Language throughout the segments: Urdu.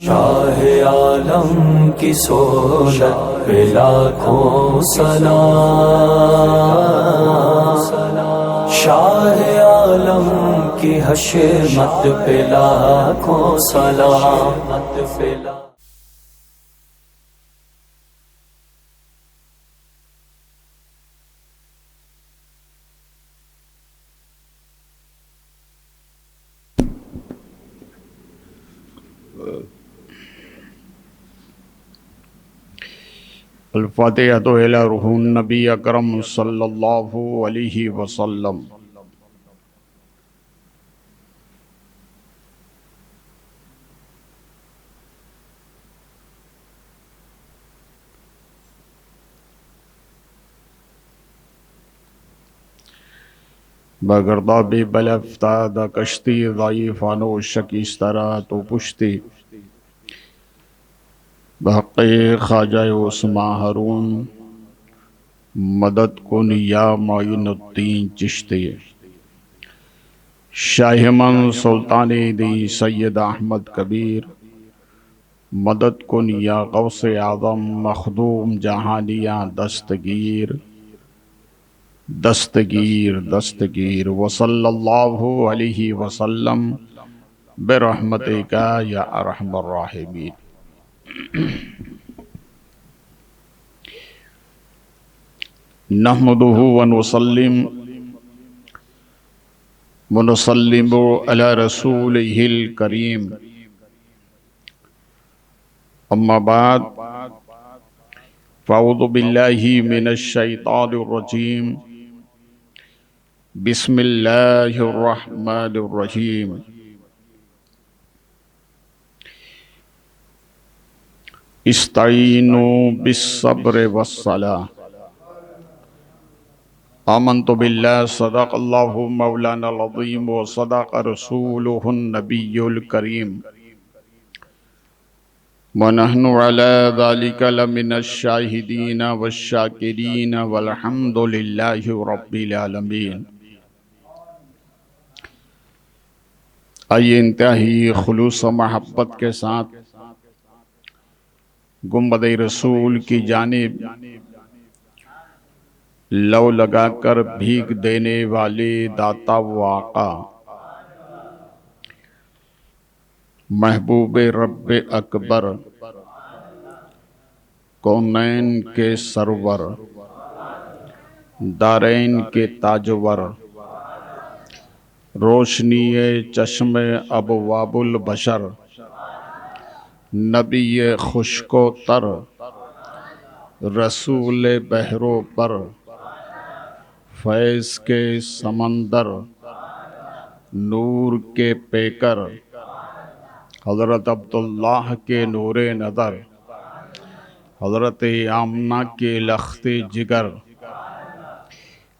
شاہ عالم کی سولت پہ لاکھوں سلام، شاہ عالم کی حشمت پہ لاکھوں سلام۔ الفاتحۃ الی روح النبی اکرم صلی اللہ علیہ وسلم۔ بگرداب بل افتاد کشتی ضعیفان و شکسترا تو پشتی، بحق خواجہ عثمان ہارون مدد کن یا معین الدین چشتی۔ شاہ من سلطان دی سید احمد کبیر مدد کن یا غوث اعظم مخدوم جہانیاں دستگیر دستگیر دستگیر۔ وصلی اللہ علیہ وسلم برحمتک یا ارحم الراحمین۔ نحمدہ ونسلم علی رسولہ الکریم، اما بعد فاعوذ باللہ من الشیطان الرجیم، بسم اللہ الرحمن الرحیم۔ استعینوا بالصبر والصلاۃ۔ آمنت باللہ، صدق اللہ مولانا العظیم وصدق رسولہ النبی الکریم، ونحن علی ذلک لمن الشاہدین والشاکرین والحمد للہ رب العالمین۔ آئیے انتہائی خلوص و محبت کے ساتھ گنبد رسول کی جانب لو لگا کر بھیگ دینے والے داتا و آقا، محبوب رب اکبر، کونین کے سرور، دارین کے تاجور، روشنی چشم ابواب البشر، نبی خشک و تر، رسول بحر و بر، فیض کے سمندر، نور کے پیکر، حضرت عبداللہ کے نور نظر، حضرت آمنہ کے لخت جگر،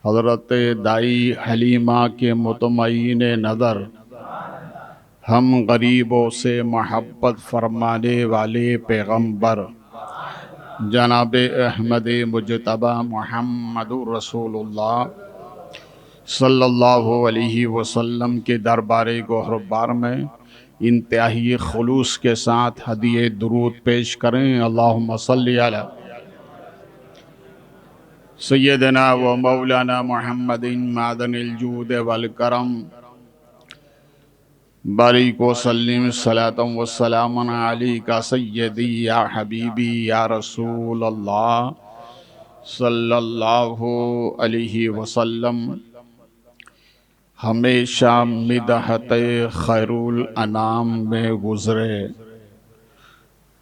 حضرت دائی حلیمہ کے مطمئن نظر، ہم غریبوں سے محبت فرمانے والے پیغمبر جناب احمد مجتبی محمد رسول اللہ صلی اللہ علیہ وسلم کے دربار گوہر میں انتہائی خلوص کے ساتھ ہدیہ درود پیش کریں۔ اللہم صلی علی سیدنا و مولانا محمد معدن الجود والکرم، بارک وسلم صلاۃ و سلام علیک سیدی یا حبیبی یا رسول اللہ صلی اللہ علیہ وسلم۔ ہمیشہ مدحت خیر الانام میں گزرے،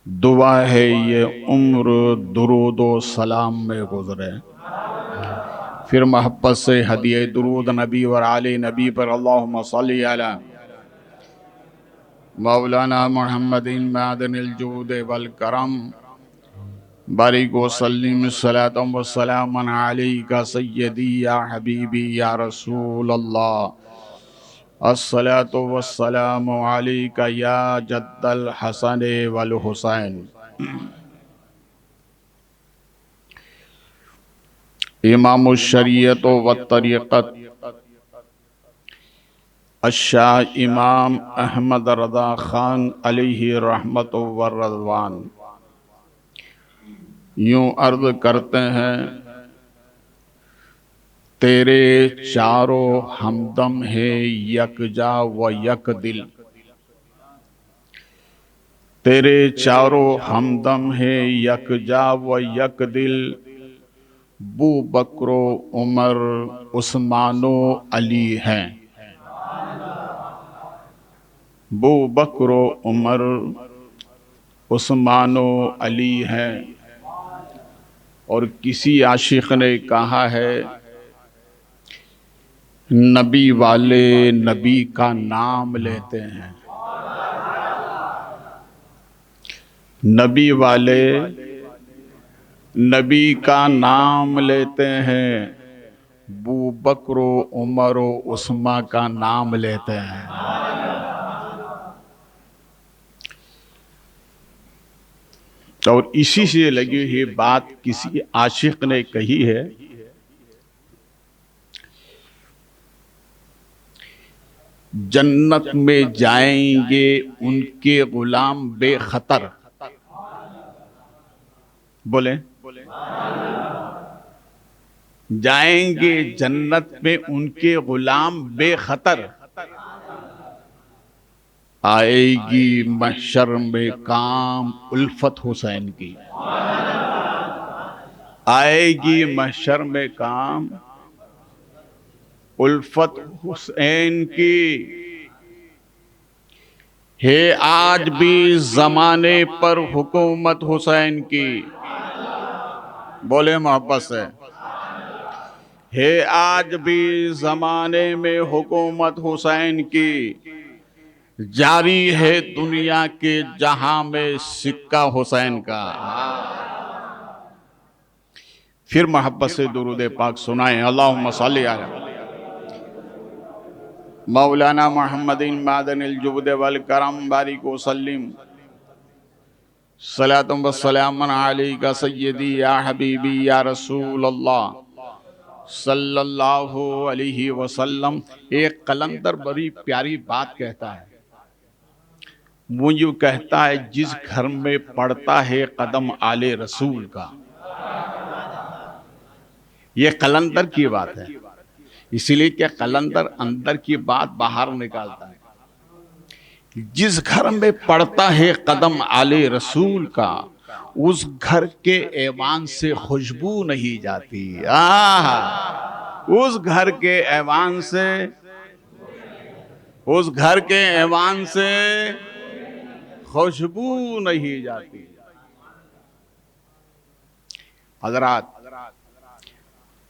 دعا ہے یہ عمر درود و سلام میں گزرے۔ پھر محبت سے ہدیہ درود نبی اور آل نبی پر اللہم صلی علی مولانا محمد معدن الجود والکرم، بارک وسلم صلاۃ و سلام علیک سیدی یا حبیبی یا رسول اللہ، الصلاۃ والسلام علیک یا جد الحسن والحسین۔ امام الشریعت و طریقت الشاہ امام احمد رضا خان علیہ رحمت و رضوان یوں عرض کرتے ہیں، تیرے چاروں ہمدم ہے یکجا و یک دل، تیرے چاروں ہمدم ہے یکجا و یک دل، بو بکر و عمر عثمان و علی ہیں، بو بکر و عمر عثمان و علی ہیں۔ اور کسی عاشق نے کہا ہے، نبی والے نبی کا نام لیتے ہیں، نبی والے نبی کا نام لیتے ہیں، بو بکر و عمر و عثمان کا نام لیتے ہیں۔ اور اسی سے لگی ہوئی بات کسی عاشق نے کہی ہے، جنت میں جائیں گے ان کے غلام بے خطر، بولیں جائیں گے جنت میں ان کے غلام بے خطر، آئے گی محشر میں کام الفت حسین کی، آئے گی محشر میں کام الفت حسین کی، ہے آج بھی زمانے پر حکومت حسین کی، بولے محبت سے، ہے آج بھی زمانے میں حکومت حسین کی، جاری ہے دنیا کے جہاں میں سکہ حسین کا۔ پھر محبت سے درود پاک سنائیں، اللہم صلی علی مولانا محمد معدن الجود والکرم بارک وسلم، صلاۃ و سلام علیک سیدی یا حبیبی یا رسول اللہ صلی اللہ علیہ وسلم۔ ایک قلندر بڑی پیاری بات کہتا ہے، وہ یوں کہتا ہے، جس گھر میں پڑتا ہے قدم آل رسول کا، یہ قلندر کی بات ہے، اسی لیے کہ قلندر اندر کی بات باہر نکالتا ہے۔ جس گھر میں پڑتا ہے قدم آل رسول کا، اس گھر کے ایوان سے خوشبو نہیں جاتی، اس گھر کے ایوان سے، اس گھر کے ایوان سے خوشبو نہیں جاتی۔ حضرات،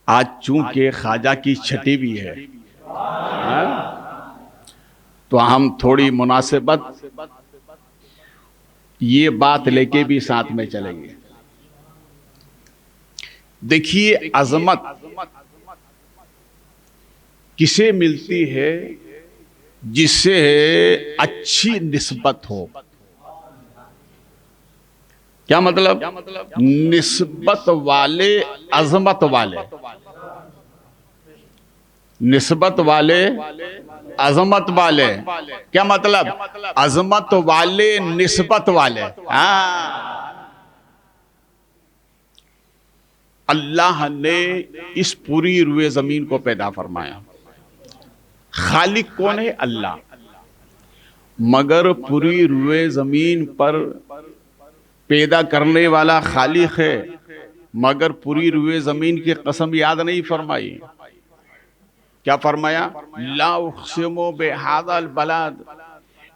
آج چونکہ خواجہ کی چھٹی بھی ہے، تو ہم تھوڑی مناسبت یہ بات لے کے بھی ساتھ میں چلیں گے۔ دیکھیے، عظمت کسے ملتی ہے؟ جس سے اچھی نسبت ہو۔ کیا مطلب؟ نسبت والے، عظمت والے، نسبت والے، عظمت والے، کیا مطلب؟ عظمت والے، نسبت والے۔ اللہ نے اس پوری روئے زمین کو پیدا فرمایا۔ خالق کون ہے؟ اللہ۔ مگر پوری روئے زمین پر پیدا کرنے والا خالق ہے، مگر پوری روئے زمین کی قسم یاد نہیں فرمائی۔ کیا فرمایا؟ لا اقسم بہذا البلد،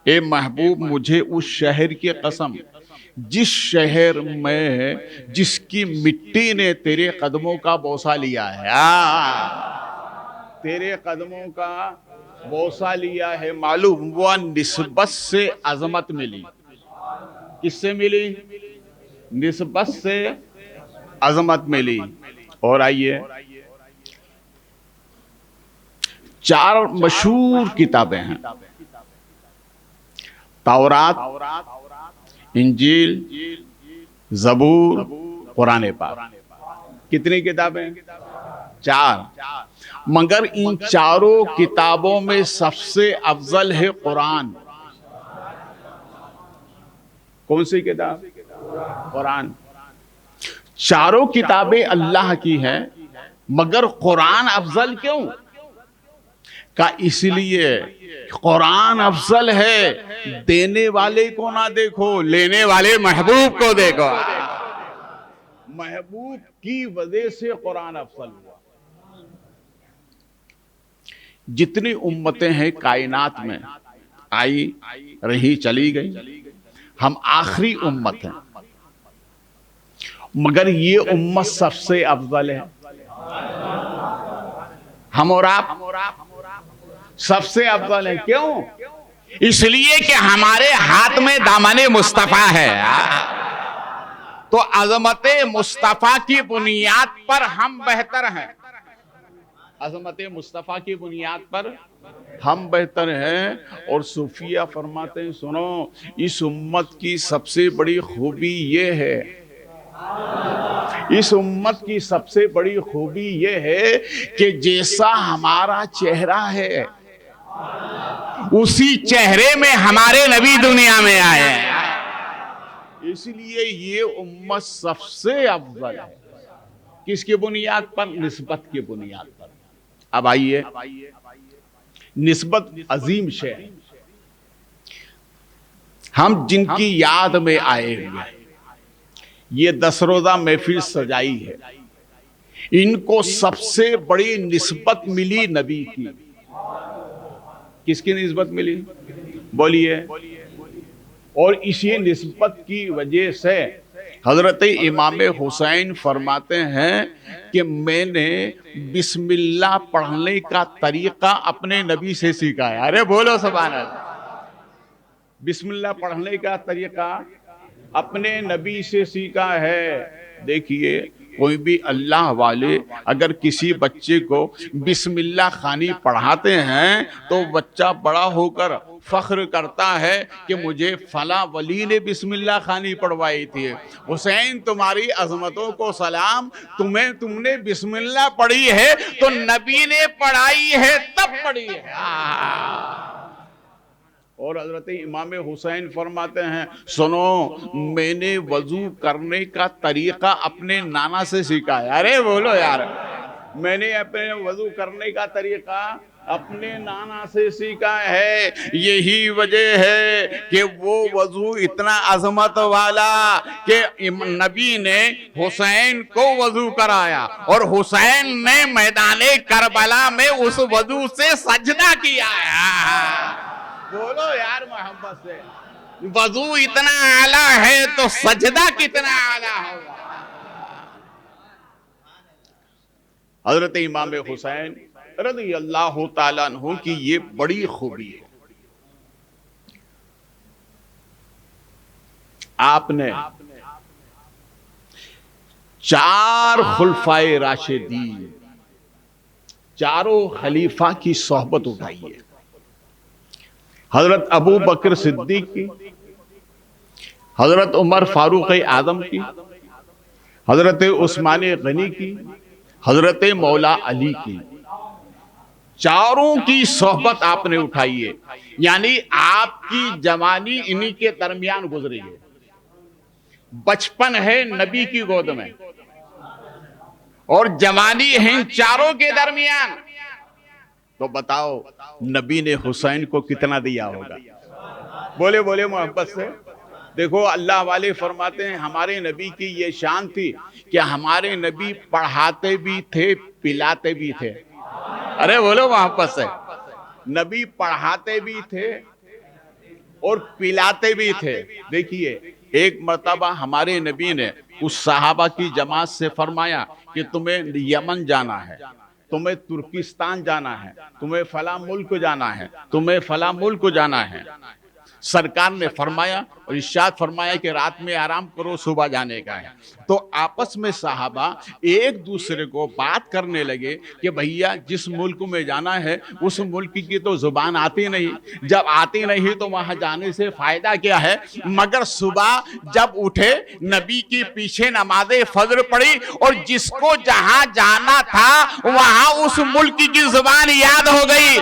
اے محبوب مجھے اس شہر کی قسم جس شہر میں جس کی مٹی نے تیرے قدموں کا بوسہ لیا ہے، تیرے قدموں کا بوسہ لیا ہے۔ معلوم ہوا نسبت سے عظمت ملی۔ کس سے ملی؟ نسبت سے عظمت ملی۔ اور آئیے، 4 مشہور کتابیں ہیں، تورات، انجیل، زبور، قرآن پاک۔ کتنی کتابیں؟ چار، مگر ان چاروں کتابوں میں سب سے افضل ہے قرآن۔ کون سی کتاب؟ قرآن۔ چاروں کتابیں اللہ کی ہیں مگر قرآن افضل کیوں؟ کہ اس لیے قرآن افضل ہے، دینے والے کو نہ دیکھو، لینے والے محبوب کو دیکھو۔ محبوب کی وجہ سے قرآن افضل ہوا۔ جتنی امتیں ہیں کائنات میں، آئی رہی چلی گئی، ہم آخری امت ہیں، مگر یہ امت سب سے افضل ہے۔ ہم اور آپ سب سے افضل ہیں۔ کیوں؟ اس لیے کہ ہمارے ہاتھ میں دامن مصطفیٰ ہے، تو عظمت مصطفیٰ کی بنیاد پر ہم بہتر ہیں۔ عظمت مصطفیٰ کی بنیاد پر ہم بہتر ہیں۔ اور صوفیہ فرماتے ہیں، سنو، اس امت کی سب سے بڑی خوبی یہ ہے، اس امت کی سب سے بڑی خوبی یہ ہے کہ جیسا ہمارا چہرہ ہے اسی چہرے میں ہمارے نبی دنیا میں آئے ہیں۔ اس لیے یہ امت سب سے افضل ہے۔ کس کی بنیاد پر؟ نسبت کی بنیاد پر۔ اب آئیے، نسبت عظیم شے ہے۔ ہم جن کی یاد میں آئے ہوئے، یہ 10 روزہ محفل سجائی ہے، ان کو سب سے بڑی نسبت ملی نبی کی۔ کس کی نسبت ملی؟ بولیے۔ اور اسی نسبت کی وجہ سے حضرت امام حسین فرماتے ہیں کہ میں نے بسم اللہ پڑھنے کا طریقہ اپنے نبی سے سیکھا ہے۔ ارے بولو سبحان اللہ۔ بسم اللہ پڑھنے کا طریقہ اپنے نبی سے سیکھا ہے۔ دیکھیے، کوئی بھی اللہ والے اگر کسی بچے کو بسم اللہ خوانی پڑھاتے ہیں تو بچہ بڑا ہو کر فخر کرتا ہے کہ مجھے فلاں ولی نے بسم اللہ خوانی پڑھوائی تھی۔ حسین، تمہاری عظمتوں کو سلام، تم نے بسم اللہ پڑھی ہے تو نبی نے پڑھائی ہے تب پڑھی ہے۔ اور حضرت امام حسین فرماتے ہیں، سنو، میں نے وضو کرنے کا طریقہ اپنے نانا سے سیکھا ہے۔ ارے بولو یار، میں نے اپنے وضو کرنے کا طریقہ اپنے نانا سے سیکھا ہے۔ یہی وجہ ہے کہ وہ وضو اتنا عظمت والا کہ نبی نے حسین کو وضو کرایا اور حسین نے میدان کربلا میں اس وضو سے سجدہ کیا ہے۔ بولو یار محبت سے، وضو اتنا اعلیٰ ہے تو سجدہ کتنا اعلیٰ ہوگا۔ حضرت امام حسین رضی اللہ تعالیٰ عنہ کی یہ بڑی خوبی ہے، آپ نے 4 خلفائے راشدین، چاروں خلیفہ کی صحبت اٹھائی ہے۔ حضرت ابو بکر صدیق کی، حضرت عمر فاروق اعظم کی، حضرت عثمان غنی کی، حضرت مولا علی کی، چاروں کی صحبت آپ نے اٹھائی ہے۔ یعنی آپ کی جوانی انہی کے درمیان گزری ہے، بچپن ہے نبی کی گود میں اور جوانی ہے ان چاروں کے درمیان۔ تو بتاؤ نبی نے حسین کو کتنا دیا ہوگا؟ بولے بولے محبت سے۔ دیکھو، اللہ والے فرماتے ہیں ہمارے نبی کی یہ شان تھی کہ ہمارے نبی پڑھاتے بھی تھے، پلاتے بھی تھے۔ ارے بولو محبت سے۔ نبی پڑھاتے بھی تھے اور پلاتے بھی تھے۔ دیکھیے، ایک مرتبہ ہمارے نبی نے اس صحابہ کی جماعت سے فرمایا کہ تمہیں یمن جانا ہے، تمہیں ترکستان جانا ہے، تمہیں فلاں ملک جانا ہے، تمہیں فلاں ملک جانا ہے۔ سرکار نے فرمایا اور ارشاد فرمایا کہ رات میں آرام کرو، صبح جانے کا ہے۔ تو آپس میں صحابہ ایک دوسرے کو بات کرنے لگے کہ بھیا جس ملک میں جانا ہے اس ملک کی تو زبان آتی نہیں، جب آتی نہیں تو وہاں جانے سے فائدہ کیا ہے؟ مگر صبح جب اٹھے نبی کی پیچھے نماز فجر پڑھی اور جس کو جہاں جانا تھا وہاں اس ملک کی زبان یاد ہو گئی۔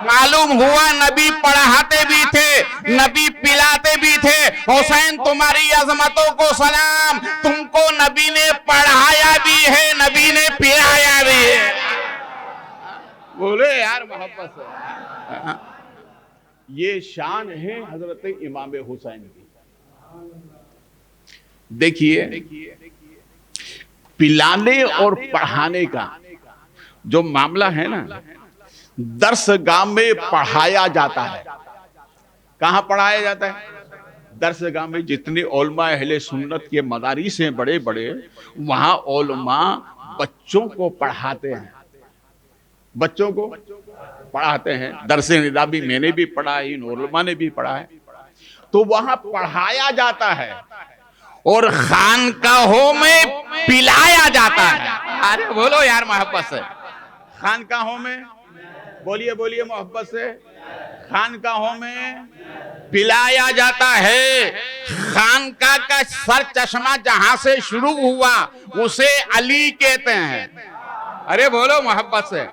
معلوم ہوا نبی پڑھاتے بھی تھے، نبی پلاتے بھی تھے۔ حسین تمہاری عظمتوں کو سلام، تم کو نبی نے پڑھایا بھی ہے، نبی نے پلایا بھی ہے۔ بولے یار محبت سے، یہ شان ہے حضرت امام حسین کی۔ دیکھیے پلانے اور پڑھانے کا جو معاملہ ہے نا، درس گاہ میں پڑھایا جاتا ہے۔ کہاں پڑھایا جاتا ہے؟ درس گاہ میں۔ جتنے علماء اہل سنت کے مدارس ہیں بڑے بڑے، وہاں علماء بچوں کو پڑھاتے ہیں، بچوں کو پڑھاتے ہیں۔ درس ندا بھی میں نے بھی پڑھا ہے، ان علماء نے بھی پڑھا ہے۔ تو وہاں پڑھایا جاتا ہے اور خانقاہوں میں پلایا جاتا ہے۔ ارے بولو یار محبت سے، خانقاہوں میں بولیے بولیے محبت سے، خانقاہوں میں پلایا جاتا ہے۔ خانقاہ کا سر چشمہ جہاں سے شروع ہوا اسے علی کہتے ہیں۔ ارے بولو محبت سے،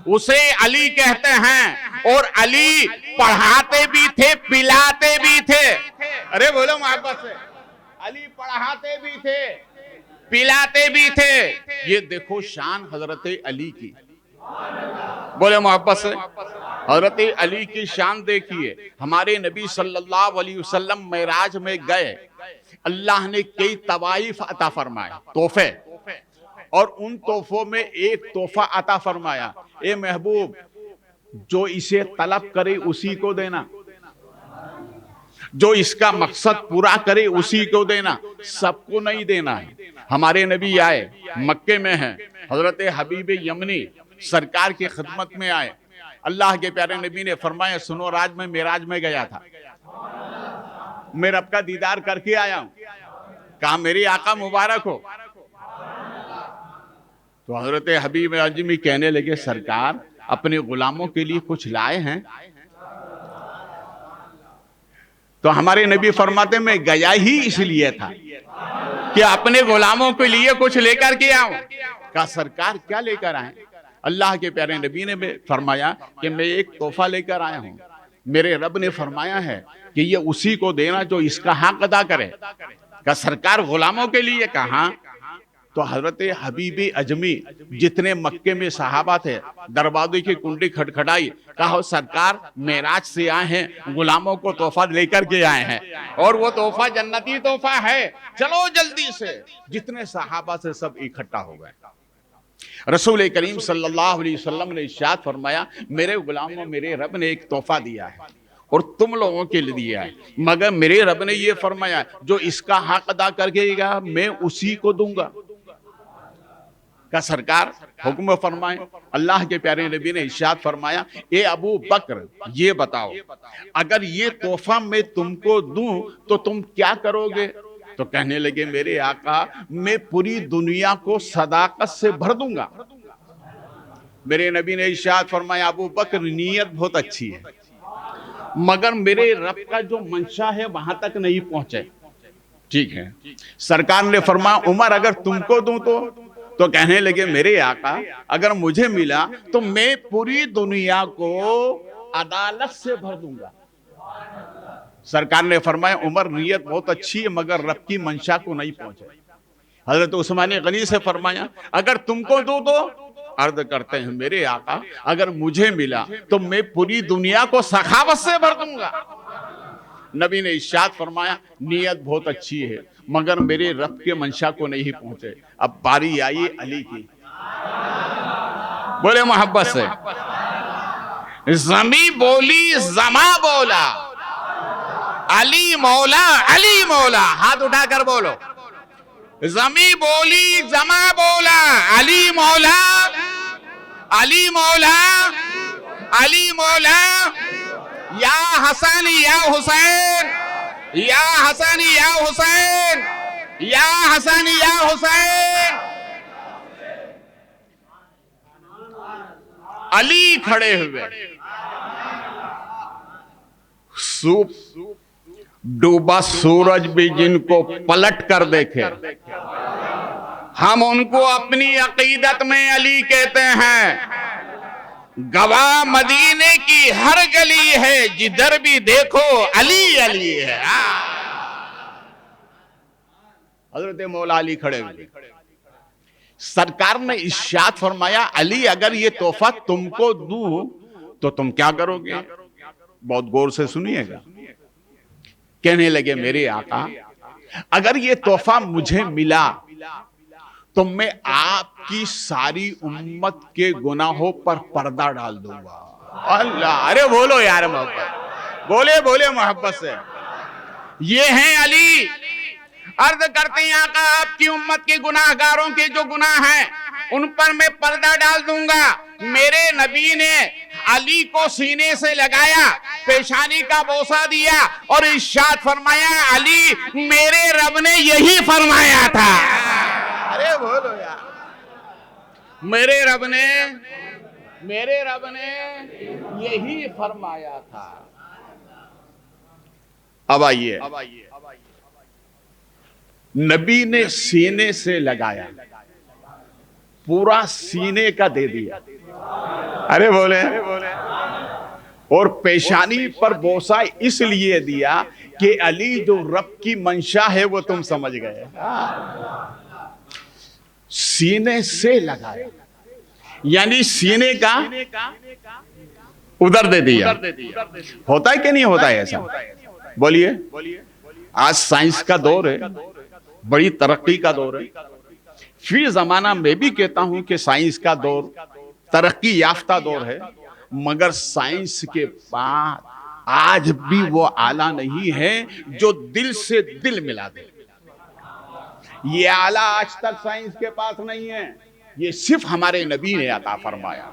اسے علی کہتے ہیں۔ اور علی پڑھاتے بھی تھے، پلاتے بھی تھے۔ ارے بولو محبت سے، علی پڑھاتے بھی تھے، پلاتے بھی تھے۔ یہ دیکھو شان حضرت علی کی، بولے محبت سے، حضرت علی کی شان دیکھیے۔ ہمارے نبی صلی اللہ علیہ وسلم معراج میں گئے، اللہ نے کئی تحائف عطا فرمائے، تحفے، اور ان تحفوں میں ایک تحفہ عطا فرمایا، اے محبوب جو اسے طلب کرے اسی کو دینا، جو اس کا مقصد پورا کرے اسی کو دینا، سب کو نہیں دینا ہے۔ ہمارے نبی آئے، مکے میں ہیں، حضرت حبیب یمنی سرکار کی خدمت میں آئے۔ اللہ کے پیارے نبی نے فرمایا سنو، راج میں معراج میں گیا تھا، میں رب کا دیدار کر کے آیا ہوں۔ کہا میری آقا مبارک ہو۔ تو حضرت حبیب یمنی کہنے لگے سرکار اپنے غلاموں کے لیے کچھ لائے ہیں؟ تو ہمارے نبی فرماتے میں گیا ہی اس لیے تھا کہ اپنے غلاموں کے لیے کچھ لے کر کے آؤں۔ کہا سرکار کیا لے کر آئیں؟ اللہ کے پیارے نبی نے فرمایا کہ میں ایک تحفہ لے کر آیا ہوں، میرے رب نے فرمایا ہے کہ یہ اسی کو دینا جو اس کا حق ادا کرے۔ کہا سرکار غلاموں کے لیے کہاں؟ تو حضرت حبیب اجمی جتنے مکے میں صحابہ تھے دروازے کی کنڈی کھٹکھٹائی، کہا سرکار معراج سے آئے ہیں، غلاموں کو تحفہ لے کر کے آئے ہیں، اور وہ تحفہ جنتی تحفہ ہے، چلو جلدی سے۔ جتنے صحابہ سے سب اکٹھا ہو گئے۔ رسول کریم صلی اللہ علیہ وسلم نے ارشاد فرمایا میرے غلاموں میرے رب نے ایک تحفہ دیا ہے اور تم لوگوں کے لیے دیا ہے، مگر میرے رب نے یہ فرمایا جو اس کا حق ادا کر کے گا میں اسی کو دوں گا۔ کہ سرکار حکم فرمائیں۔ اللہ کے پیارے نبی نے ارشاد فرمایا اے ابو بکر یہ بتاؤ اگر یہ تحفہ میں تم کو دوں تو تم کیا کرو گے؟ تو کہنے لگے میرے آقا میں پوری دنیا کو صداقت سے بھر دوں گا۔ میرے نبی نے ارشاد فرمایا ابو بکر نیت بہت اچھی ہے مگر میرے رب کا جو منشا ہے وہاں تک نہیں پہنچے، ٹھیک ہے۔ سرکار نے فرمایا عمر اگر تم کو دوں تو کہنے لگے میرے آقا اگر مجھے ملا تو میں پوری دنیا کو عدالت سے بھر دوں گا۔ سرکار نے فرمایا عمر نیت بہت اچھی ہے مگر رب کی منشا کو نہیں پہنچے۔ حضرت عثمان غنی سے فرمایا اگر تم کو دوں تو عرض کرتے ہیں میرے آقا اگر مجھے ملا تو میں پوری دنیا کو سخاوت سے بھر دوں گا۔ نبی نے ارشاد فرمایا نیت بہت اچھی ہے مگر میرے رب کے منشا کو نہیں پہنچے۔ اب باری آئی علی کی، بولے محبت سے، زمی بولی زما بولا، علی مولا علی مولا، ہاتھ اٹھا کر بولو، زمی بولی زما بولا، علی مولا علی مولا علی مولا یا حسن یا حسین، یا حسن یا حسین، یا حسن یا حسین۔ علی کھڑے ہوئے، ڈوبا سورج بھی جن کو پلٹ کر دیکھے، ہم ان کو اپنی عقیدت میں علی کہتے ہیں۔ گواہ مدینے کی ہر گلی ہے، جدھر بھی دیکھو علی علی ہے۔ حضرت مولا علی کھڑے ہوئے، سرکار نے ارشاد فرمایا علی اگر یہ تحفہ تم کو دوں تو تم کیا کرو گے؟ بہت غور سے سنیے گا۔ کہنے لگے میرے آقا اگر یہ تحفہ مجھے ملا تو میں آپ کی ساری امت کے گناہوں پر پردہ ڈال دوں گا۔ اللہ، ارے بولو یار محبت، بولے محبت سے۔ یہ ہیں علی، عرض کرتے ہیں آقا آپ کی امت کے گناہ گاروں کے جو گناہ ہیں ان پر میں پردہ ڈال دوں گا۔ میرے نبی نے علی کو سینے سے لگایا، پیشانی کا بوسہ دیا اور ارشاد فرمایا علی میرے رب نے یہی فرمایا تھا۔ ارے بولو یار، میرے رب نے یہی فرمایا تھا۔ اب آئیے، نبی نے سینے سے لگایا، پورا سینے کا دے دیا، ارے بولے، اور پیشانی پر بوسہ اس لیے دیا کہ علی جو رب کی منشا ہے وہ تم سمجھ گئے۔ سینے سے لگایا یعنی سینے کا ادھر دے دیا۔ ہوتا ہے کہ نہیں ہوتا ہے ایسا؟ بولیے۔ آج سائنس کا دور ہے، بڑی ترقی کا دور ہے۔ فی زمانہ میں بھی کہتا ہوں کہ سائنس کا دور ترقی یافتہ دور ہے، مگر سائنس کے بعد آج بھی وہ آلہ نہیں ہے جو دل سے دل ملا دے۔ یہ آلہ آج تک سائنس کے پاس نہیں ہے، یہ صرف ہمارے نبی نے عطا فرمایا۔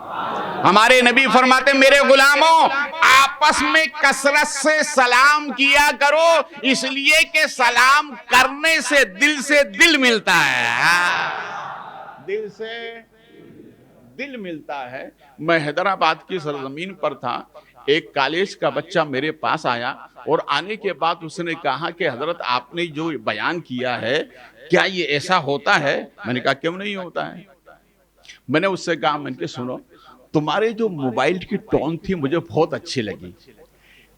ہمارے نبی فرماتے میرے غلاموں آپس میں کثرت سے سلام کیا کرو، اس لیے کہ سلام کرنے سے دل ملتا ہے، دل سے دل ملتا ہے۔ میں حیدرآباد کی سرزمین پر تھا، ایک کالج کا بچہ میرے پاس آیا اور آنے کے بعد اس نے کہا کہ حضرت آپ نے جو بیان کیا ہے کیا یہ ایسا ہوتا ہے؟ میں نے کہا کیوں نہیں ہوتا ہے؟ میں نے اس سے کہا میں نے سنو تمہارے جو موبائل کی ٹون تھی مجھے بہت اچھی لگی،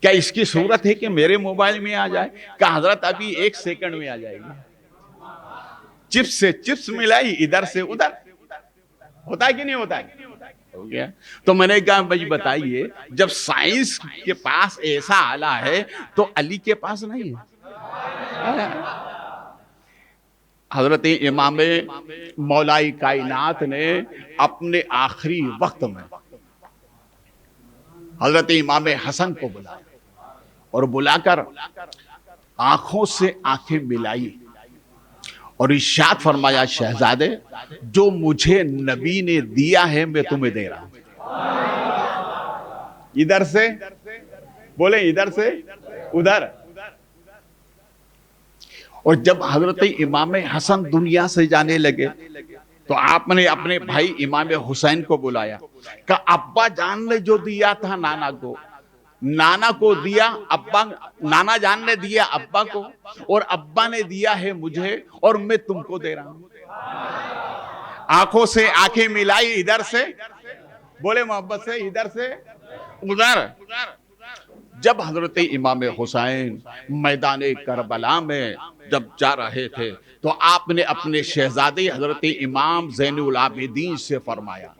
کیا اس کی صورت ہے کہ میرے موبائل میں آ جائے؟ کہا حضرت ابھی 1 سیکنڈ میں آ جائے گی۔ چپس سے چپس ملائی، ادھر سے ادھر، ہوتا ہے کہ نہیں ہوتا ہے؟ ہو گیا۔ تو میں نے کہا بھائی بتائیے جب سائنس کے پاس ایسا آلہ ہے تو علی کے پاس نہیں ہے؟ حضرت امام مولائی کائنات نے اپنے آخری وقت میں حضرت امام حسن کو بلایا اور بلا کر آنکھوں سے آنکھیں ملائی اور ارشاد فرمایا شہزادے جو مجھے نبی نے دیا ہے میں تمہیں دے رہا ہوں۔ ادھر سے بولے، ادھر سے ادھر۔ اور جب حضرت امام حسن دنیا سے جانے لگے تو آپ نے اپنے بھائی امام حسین کو بلایا، کہ ابا جان نے جو دیا تھا نانا کو دیا، نانا جان نے دیا ابا کو اور ابا نے دیا ہے مجھے اور میں تم کو دے رہا ہوں۔ آنکھوں سے آنکھیں ملائی، ادھر سے بولے محبت سے، ادھر سے ادھر۔ جب حضرت امام حسین میدان کربلا میں جب جا رہے تھے تو آپ نے اپنے شہزادے حضرت امام زین العابدین سے فرمایا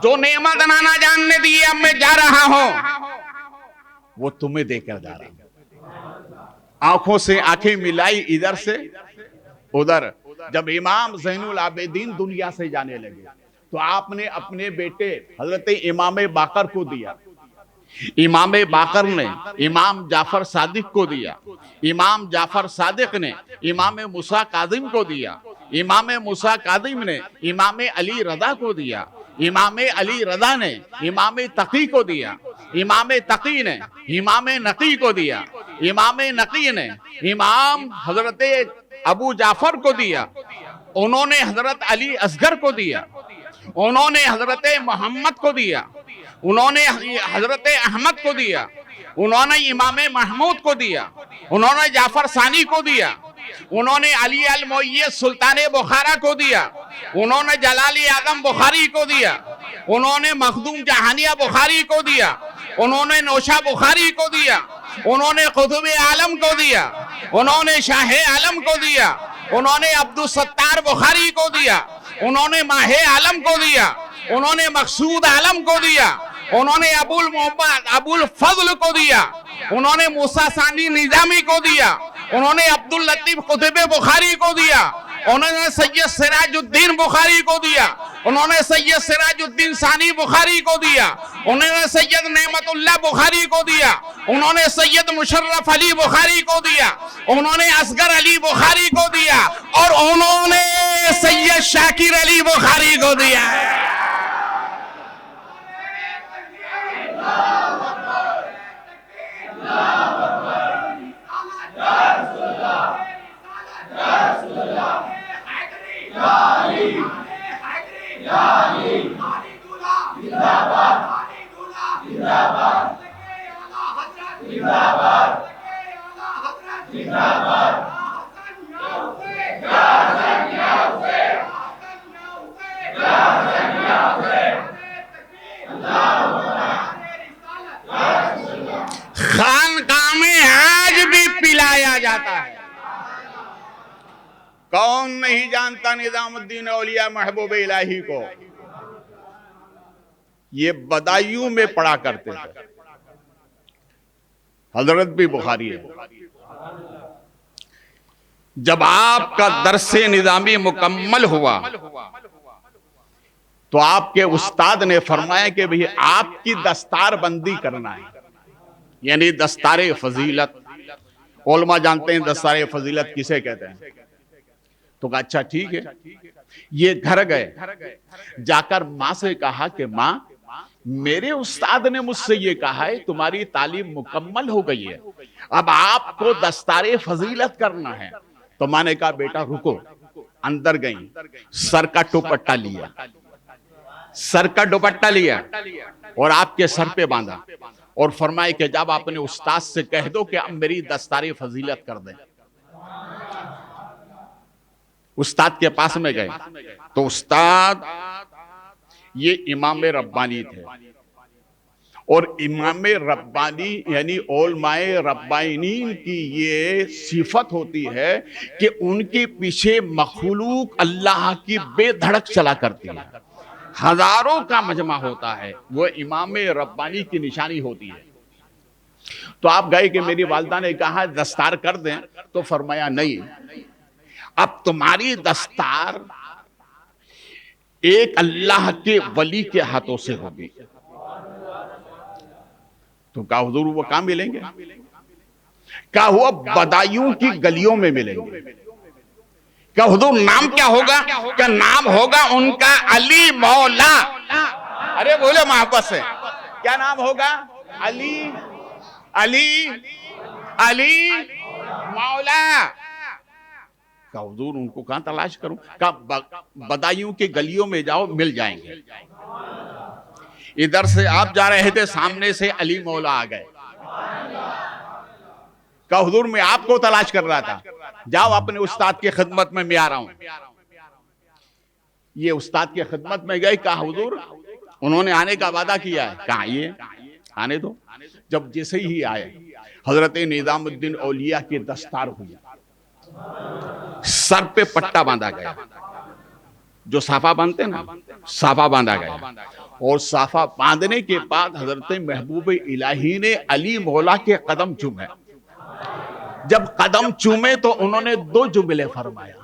جو نعمت نانا جان نے دی اب میں جا رہا ہوں وہ تمہیں دے کر جا رہا ہوں۔ آنکھوں سے آنکھیں ملائی، ادھر سے ادھر۔ جب امام زین العابدین دنیا سے جانے لگے تو آپ نے اپنے بیٹے حضرت امام باقر کو دیا، امام باقر نے امام جعفر صادق کو دیا، امام جعفر صادق نے امام موسیٰ کاظم کو دیا، امام موسیٰ کاظم نے امام علی رضا کو دیا، امام علی رضا نے امام تقی کو دیا، امام تقی نے امام نقی کو دیا، امام نقی نے امام حضرت ابو جعفر کو دیا، انہوں نے حضرت علی اصغر کو دیا، انہوں نے حضرت محمد کو دیا، انہوں نے حضرت احمد کو دیا، انہوں نے امام محمود کو دیا، انہوں نے جعفر ثانی کو دیا، انہوں نے علی المعید سلطان بخارا کو دیا، انہوں نے جلال اعظم بخاری کو دیا، انہوں نے مخدوم جہانیہ بخاری کو دیا، انہوں نے نوشہ بخاری کو دیا، انہوں نے قطب عالم کو دیا، انہوں نے شاہ عالم کو دیا، انہوں نے عبدالستار بخاری کو دیا، انہوں نے ماہ عالم کو دیا، انہوں نے مقصود عالم کو دیا، انہوں نے ابو الفضل کو دیا، انہوں نے موسیٰ ثانی نظامی کو دیا، انہوں نے عبداللطیف قطب بخاری کو دیا، انہوں نے سید سراج الدین بخاری کو دیا، انہوں نے سید سراج الدین ثانی بخاری کو دیا، انہوں نے سید نعمت اللہ بخاری کو دیا، انہوں نے سید مشرف علی بخاری کو دیا، انہوں نے اصغر علی بخاری کو دیا، اور انہوں نے سید شاکر علی بخاری کو دیا ہے۔ خانقاہ میں آج بھی پلایا جاتا ہے۔ کون نہیں جانتا نظام الدین اولیاء محبوب الہی کو؟ یہ بدایوں میں پڑھا کرتے تھے، حضرت بھی بخاری ہے۔ جب آپ کا درس نظامی مکمل ہوا تو آپ کے استاد نے فرمایا کہ بھئی آپ کی دستار بندی کرنا ہے، یعنی دستار فضیلت۔ علماء جانتے ہیں دستار فضیلت کسے کہتے ہیں؟ تو کہا اچھا ٹھیک ہے۔ یہ گھر گئے، جا کر ماں سے کہا کہ ماں، میرے استاد نے مجھ سے یہ کہا ہے تمہاری تعلیم مکمل ہو گئی ہے، اب آپ کو دستار فضیلت کرنا ہے۔ تو ماں نے کہا بیٹا رکو، اندر گئیں، سر کا دوپٹہ لیا، سر کا دوپٹہ لیا اور آپ کے سر پہ باندھا، اور فرمائے کہ جب آپ نے استاد سے کہہ دو کہ اب میری دستار فضیلت کر دیں۔ استاد کے پاس میں گئے تو استاد یہ امام ربانی تھے، اور امام ربانی یعنی علماء ربانیین کی یہ صفت ہوتی ہے کہ ان کے پیچھے مخلوق اللہ کی بے دھڑک چلا کرتی ہے، ہزاروں کا مجمع ہوتا ہے، وہ امام ربانی کی نشانی ہوتی ہے۔ تو آپ گئے کہ میری والدہ نے کہا دستار کر دیں، تو فرمایا نہیں، اب تمہاری دستار ایک اللہ کے ولی کے ہاتھوں سے ہوگی۔ تو کہا حضور وہ کہاں ملیں گے؟ کہا وہ بدایوں کی گلیوں میں ملیں گے۔ کہا حضور نام کیا ہوگا؟ کہ نام ہوگا ان کا علی مولا۔ ارے بولے محبت سے، کیا نام ہوگا؟ علی علی علی مولا۔ کہا حضور ان کو کہاں تلاش کروں؟ کہا بدایوں کی گلیوں میں جاؤ، مل جائیں گے۔ ادھر سے آپ جا رہے تھے، سامنے سے علی مولا آ گئے۔ کہا حضور میں آپ کو تلاش کر رہا تھا، جاؤ اپنے استاد کی خدمت میں آ رہا ہوں۔ یہ استاد کی خدمت میں گئے، کہا حضور انہوں نے آنے کا وعدہ کیا ہے، کہا یہ آنے دو۔ جب جیسے ہی آئے، حضرت نظام الدین اولیاء کی دستار ہوئی، سر پہ پٹا باندھا گیا، جو صافہ باندھتے نا، صافہ باندھا گیا، اور صافہ باندھنے کے بعد حضرت محبوب الہی نے علی مولا کے قدم چومے۔ جب قدم چومے تو انہوں نے دو جملے فرمایا۔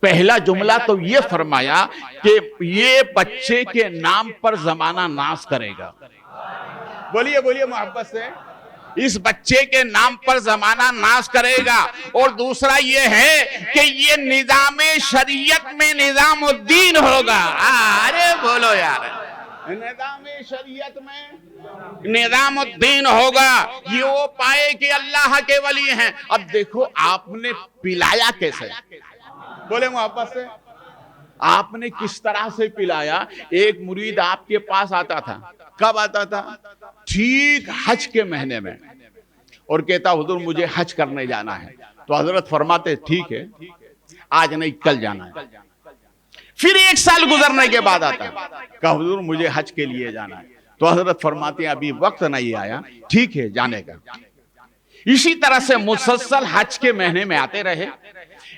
پہلا جملہ تو یہ فرمایا کہ یہ بچے کے نام پر زمانہ ناز کرے گا۔ بولیے بولیے محبت سے، اس بچے کے نام پر زمانہ ناز کرے گا۔ اور دوسرا یہ ہے کہ یہ نظام شریعت میں نظام الدین ہوگا۔ ارے بولو یار، نظام شریعت میں نظام الدین ہوگا، یہ وہ پائے کہ اللہ کے ولی ہیں۔ اب دیکھو آپ نے پلایا کیسے، بولے محبت سے، آپ نے کس طرح سے پلایا۔ ایک مرید آپ کے پاس آتا تھا، کب آتا تھا؟ ٹھیک حج کے مہینے میں، اور کہتا حضور مجھے حج کرنے جانا ہے۔ تو حضرت فرماتے ٹھیک ہے، آج نہیں کل جانا ہے۔ پھر 1 سال گزرنے کے بعد آتا کہ حضور مجھے حج کے لیے جانا ہے۔ تو حضرت فرماتے ہیں ابھی وقت نہیں آیا، ٹھیک ہے جانے کا۔ اسی طرح سے مسلسل حج کے مہینے میں آتے رہے۔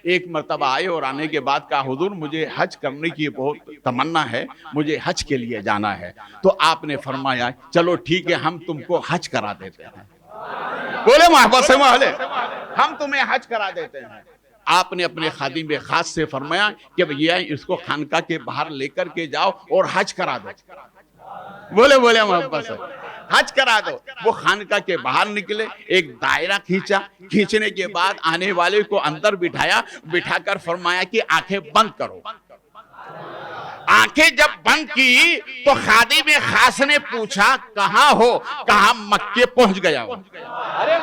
ایک مرتبہ آئے اور آنے کے بعد کہا حضور مجھے حج کرنے کی بہت تمنا ہے، مجھے حج کے لیے جانا ہے۔ تو آپ نے فرمایا چلو ٹھیک ہے، ہم تم کو حج کرا دیتے ہیں۔ بولے محبت سے محلے، ہم تمہیں حج کرا دیتے ہیں۔ آپ نے اپنے خادم خاص سے فرمایا کہ بھیا اس کو خانقاہ کے باہر لے کر کے جاؤ اور حج کرا دو۔ بولے محبت سے حج کرا دو۔ وہ خانقاہ کے باہر نکلے، ایک دائرہ کھینچا، کھینچنے کے بعد آنے والے کو اندر بٹھایا، بٹھا کر فرمایا کہ آنکھیں بند کرو۔ آنکھیں جب بند کی تو خادم خاص نے پوچھا کہاں ہو؟ کہا مکے پہنچ گیا ہوں۔ ارے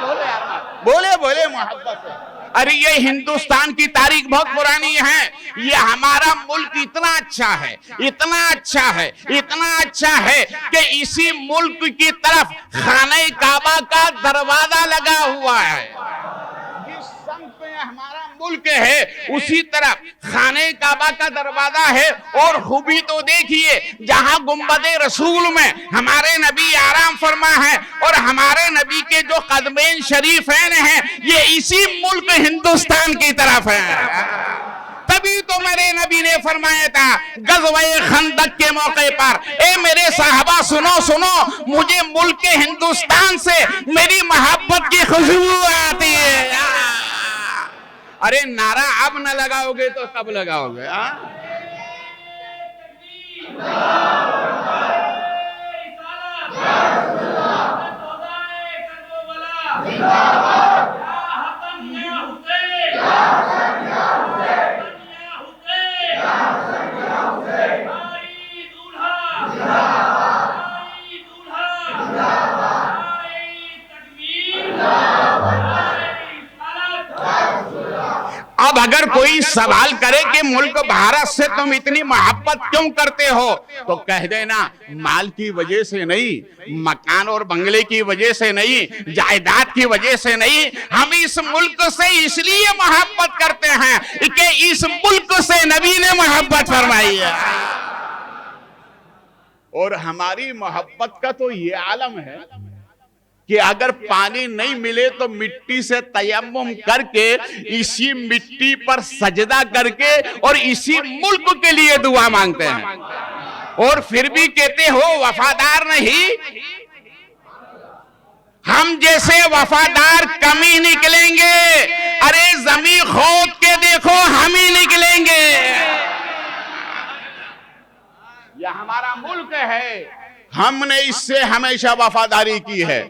بولے محبت سے، ارے یہ ہندوستان کی تاریخ بہت پرانی ہے۔ یہ ہمارا ملک اتنا اچھا ہے، اتنا اچھا ہے، اتنا اچھا ہے کہ اسی ملک کی طرف خانہ کعبہ کا دروازہ لگا ہوا ہے۔ جس سمت میں ہمارا ملک ہے اسی طرف خانہ کعبہ کا دروازہ ہے۔ اور خوبی تو دیکھیے، جہاں گنبد رسول میں ہمارے نبی آرام فرما ہے اور ہمارے نبی کے جو قدمین شریفین ہیں یہ اسی ملک ہندوستان کی طرف ہے۔ تبھی تو میرے نبی نے فرمایا تھا غزوہ خندق کے موقع پر، اے میرے صحابہ سنو، مجھے ملک ہندوستان سے میری محبت کی خوشبو آتی ہے۔ ارے نعرہ اب نہ لگاؤ گے تو کب لگاؤ گے؟ اب اگر کوئی سوال کرے کہ ملک بھارت سے تم اتنی محبت کیوں کرتے ہو تو کہہ دینا مال کی وجہ سے نہیں، مکان اور بنگلے کی وجہ سے نہیں، جائیداد کی وجہ سے نہیں، ہم اس ملک سے اس لیے محبت کرتے ہیں کہ اس ملک سے نبی نے محبت فرمائی ہے۔ اور ہماری محبت کا تو یہ عالم ہے کہ اگر پانی نہیں ملے تو مٹی سے تیمم کر کے اسی مٹی پر سجدہ کر کے اور اسی ملک کے لیے دعا مانگتے ہیں، اور پھر بھی کہتے ہو وفادار نہیں۔ ہم جیسے وفادار کم ہی نکلیں گے، ارے زمین کھود کے دیکھو ہم ہی نکلیں گے۔ یہ ہمارا ملک ہے، ہم نے اس سے ہمیشہ وفاداری کی ہے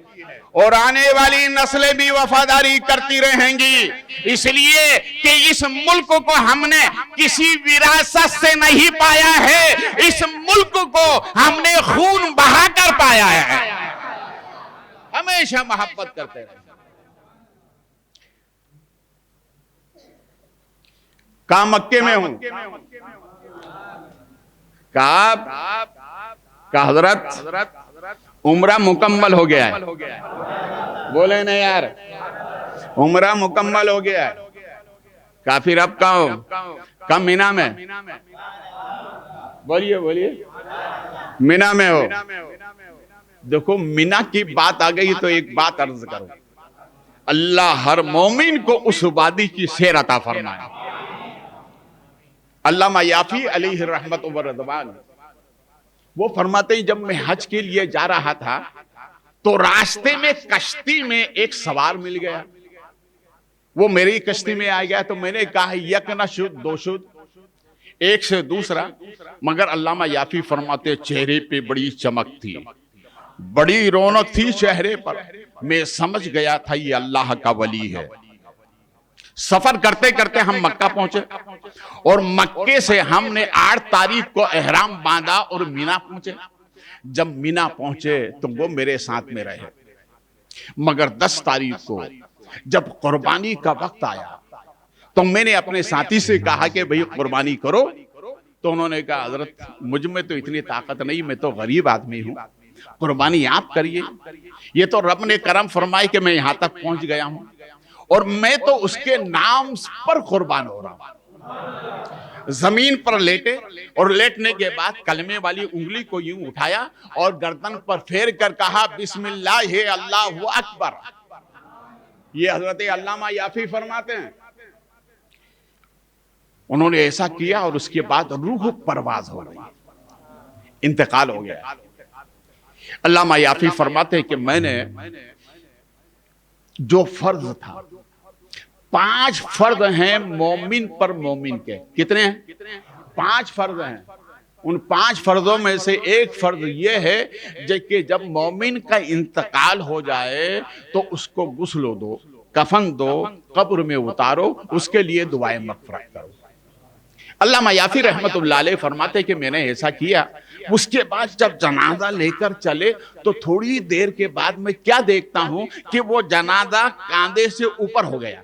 اور آنے والی نسلیں بھی وفاداری کرتی رہیں گی، اس لیے کہ اس ملک کو ہم نے کسی وراثت سے نہیں پایا ہے، اس ملک کو ہم نے خون بہا کر پایا ہے۔ ہمیشہ محبت کرتے رہیں۔ کہاں؟ مکے میں ہوں۔ کہا حضرت عمرہ مکمل ہو گیا ہے۔ بولے نہیں یار، عمرہ مکمل ہو گیا ہے۔ کافر اب کہاں؟ مینا میں۔ بولیے مینا میں ہو۔ دیکھو مینا کی بات آ گئی تو ایک بات عرض کرو، اللہ ہر مومن کو اس وادی کی سیر عطا فرمائے۔ علامہ یافی علیہ الرحمت و رضوان وہ فرماتے ہیں جب میں حج کے لیے جا رہا تھا تو راستے میں کشتی میں ایک سوار مل گیا، وہ میری کشتی میں آ گیا تو میں نے کہا یک نہ شد دو شد، ایک سے دوسرا، مگر علامہ یافی فرماتے چہرے پہ بڑی چمک تھی، بڑی رونق تھی چہرے پر، میں سمجھ گیا تھا یہ اللہ کا ولی ہے۔ سفر کرتے کرتے ہم مکہ پہنچے اور مکے سے ہم نے 8 تاریخ کو احرام باندھا اور مینا پہنچے۔ جب مینا پہنچے تو وہ میرے ساتھ میں رہے، مگر 10 تاریخ کو جب قربانی کا وقت آیا تو میں نے اپنے ساتھی سے کہا کہ بھئی قربانی کرو، تو انہوں نے کہا حضرت مجھ میں تو اتنی طاقت نہیں، میں تو غریب آدمی ہوں، قربانی آپ کریے۔ یہ تو رب نے کرم فرمائے کہ میں یہاں تک پہنچ گیا ہوں، اور میں تو اس کے نام پر قربان ہو رہا ہوں۔ زمین پر لیٹے، اور لیٹنے کے بعد کلمے والی انگلی کو یوں اٹھایا اور گردن پر پھیر کر کہا بسم اللہ اللہ اکبر۔ یہ حضرت علامہ یافی فرماتے ہیں انہوں نے ایسا کیا، اور اس کے بعد روح پرواز ہو گئی، انتقال ہو گیا۔ علامہ یافی فرماتے ہیں کہ میں نے جو فرض تھا، 5 فرض ہیں مومن پر مومن کے، کتنے ہیں؟ 5 فرض ہیں۔ ان 5 فرضوں میں سے ایک فرض یہ ہے کہ جب مومن کا انتقال ہو جائے تو اس کو غسل دو، کفن دو، قبر میں اتارو، اس کے لیے دعائیں مغفرت کرو۔ علامہ یافی رحمت اللہ علیہ فرماتے کہ میں نے ایسا کیا۔ اس کے بعد جب جنازہ لے کر چلے تو تھوڑی دیر کے بعد میں کیا دیکھتا ہوں کہ وہ جنازہ کاندھے سے اوپر ہو گیا،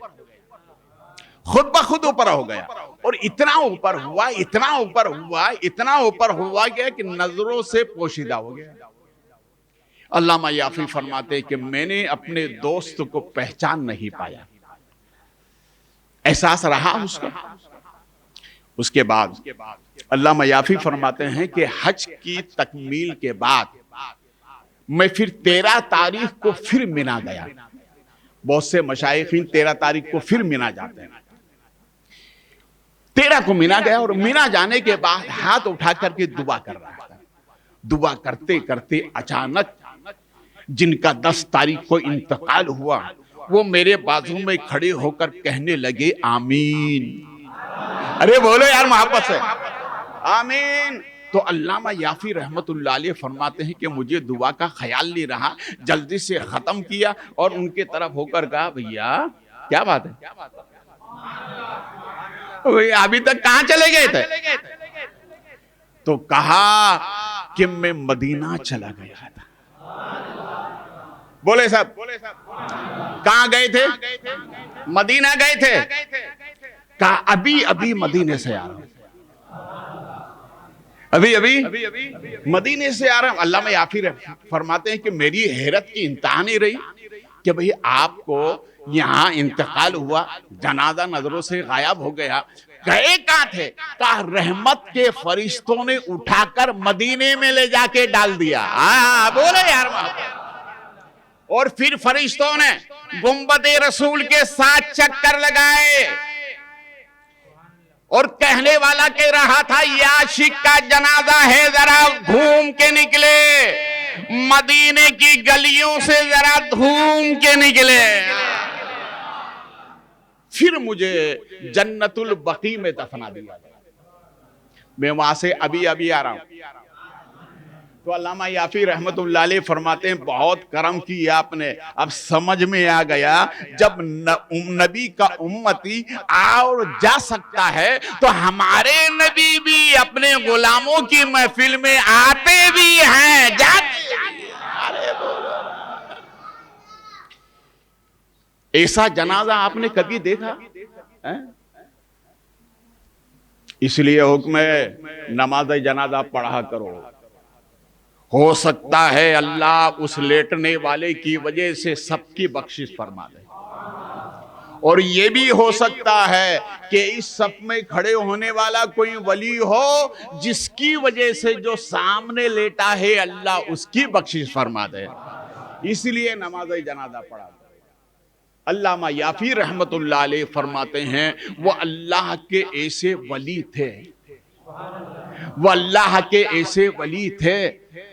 خود بخود اوپر ہو گیا، اور اتنا اوپر ہوا، اتنا اوپر ہوا، اتنا اوپر ہوا گیا کہ نظروں سے پوشیدہ ہو گیا۔ علامہ یافی فرماتے کہ میں نے اپنے دوست کو پہچان نہیں پایا، احساس رہا اس کا۔ اس کے بعد علامہ یافی فرماتے ہیں کہ حج کی تکمیل کے بعد میں پھر 13 تاریخ کو پھر مینا گیا۔ بہت سے مشائخین 13 تاریخ کو پھر مینا جاتے ہیں۔ 13 کو مینا گیا، اور مینا جانے کے بعد ہاتھ اٹھا کر کے دعا کر رہا تھا۔ دعا کرتے کرتے اچانک جن کا 10 تاریخ کو انتقال ہوا وہ میرے بازو میں کھڑے ہو کر کہنے لگے آمین۔ ارے بولو یار محبت سے، آمین۔ تو علامہ یافی رحمت اللہ علیہ فرماتے ہیں کہ مجھے دعا کا خیال نہیں رہا، جلدی سے ختم کیا اور ان کے طرف ہو کر کہا بھیا کیا بات ہے، ابھی تک کہاں چلے گئے تھے؟ تو کہا کہ میں مدینہ چلا گیا تھا۔ بولے صاحب کہاں گئے تھے؟ مدینہ گئے تھے۔ کہا ابھی مدینے سے آ رہا ہوں، ابھی مدینے سے آ رہا ہوں۔ علامہ یافی فرماتے ہیں کہ میری حیرت کی انتہا نہیں رہی کہ بھئی آپ کو یہاں انتقال ہوا، جنازہ نظروں سے غائب ہو گیا، گئے کہاں تھے؟ کہا رحمت کے فرشتوں نے اٹھا کر مدینے میں لے جا کے ڈال دیا۔ بولے یار، اور پھر فرشتوں نے گنبد رسول کے ساتھ چکر لگائے، اور کہنے والا کہہ رہا تھا یہ عاشق کا جنازہ ہے، ذرا گھوم کے نکلے، مدینے کی گلیوں سے ذرا گھوم کے نکلے۔ پھر مجھے جنت البقیع میں دفنا دیا گیا، میں وہاں سے ابھی آ رہا ہوں۔ تو علامہ یافی رحمت اللہ علیہ فرماتے ہیں بہت کرم کیا آپ نے، اب سمجھ میں آ گیا جب نبی کا امتی اور جا سکتا ہے تو ہمارے نبی بھی اپنے غلاموں کی محفل میں آتے بھی ہیں، جاتے بھی ہیں۔ ایسا جنازہ آپ نے کبھی دیکھا؟ اس لیے حکم ہے نماز جنازہ پڑھا کرو۔ ہو سکتا ہے اللہ اس لیٹنے والے کی وجہ سے سب کی بخشش فرما دے، اور یہ بھی ہو سکتا ہے کہ اس صف میں کھڑے ہونے والا کوئی ولی ہو جس کی وجہ سے جو سامنے لیٹا ہے اللہ اس کی بخشش فرما دے، اس لیے نماز جنازہ پڑھا دے۔ علامہ یافی رحمت اللہ علیہ فرماتے ہیں وہ اللہ کے ایسے ولی تھے، وہ اللہ کے ایسے ولی تھے۔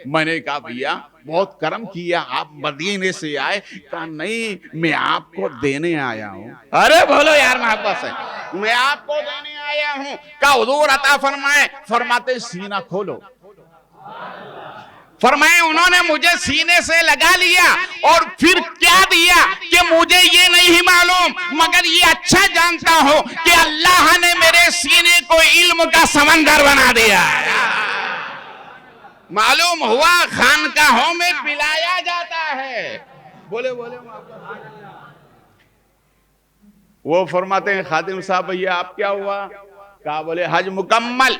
میں نے کہا بھیا بہت کرم کیا، آپ مدینے سے آئے۔ کہا نہیں، میں آپ کو دینے آیا ہوں۔ ارے بولو یار محبت سے، میں آپ کو دینے آیا ہوں۔ کہا حضور عطا فرمائے۔ فرماتے سینہ کھولو۔ فرمائے انہوں نے مجھے سینے سے لگا لیا اور پھر کیا دیا کہ مجھے یہ نہیں معلوم، مگر یہ اچھا جانتا ہوں کہ اللہ نے میرے سینے کو علم کا سمندر بنا دیا۔ معلوم ہوا خانقاہوں میں پلایا جاتا ہے. بولے وہ فرماتے ہیں خادم صاحب بھیا آپ کیا ہوا؟ کہا بولے حج مکمل.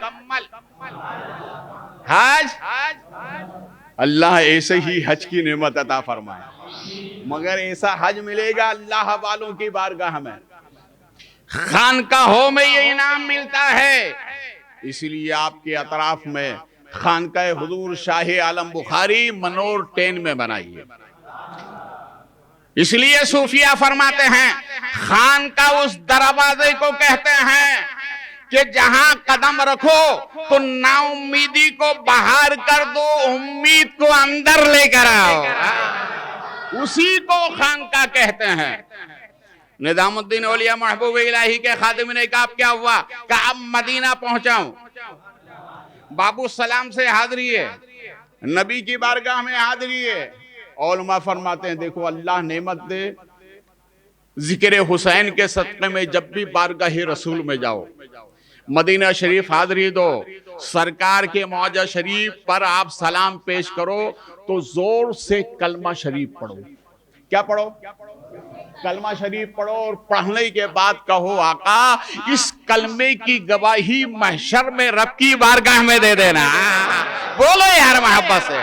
حج اللہ ایسے ہی حج کی نعمت عطا فرمائے، مگر ایسا حج ملے گا اللہ والوں کی بارگاہ میں. خانقاہوں میں یہ انعام ملتا ہے. اسی لیے آپ کے اطراف میں خانقاہ حضور شاہ عالم بخاری منور 10 میں بنائی ہے. اس لیے صوفیہ فرماتے ہیں خانقاہ اس دروازے کو کہتے ہیں کہ جہاں قدم رکھو تو نا امیدی کو باہر کر دو، امید کو اندر لے کر آؤ. اسی کو خانقاہ کہتے ہیں. نظام الدین اولیاء محبوب الہی کے خادم نے کہا اب کیا ہوا؟ کہا اب مدینہ پہنچاؤں. بابو سلام سے حاضری ہے، نبی کی بارگاہ میں حاضری ہے. علماء فرماتے ہیں دیکھو اللہ نعمت دے، ذکر حسین کے صدقے میں جب بھی بارگاہ رسول میں جاؤ، مدینہ شریف حاضری دو، سرکار کے معجزہ شریف پر آپ سلام پیش کرو تو زور سے کلمہ شریف پڑھو. کیا پڑھو؟ کلمہ شریف پڑھو، اور پڑھنے کے بعد کہو آقا اس کلمے کی گواہی محشر میں رب کی بارگاہ میں دے دینا. بولو یار محبت سے،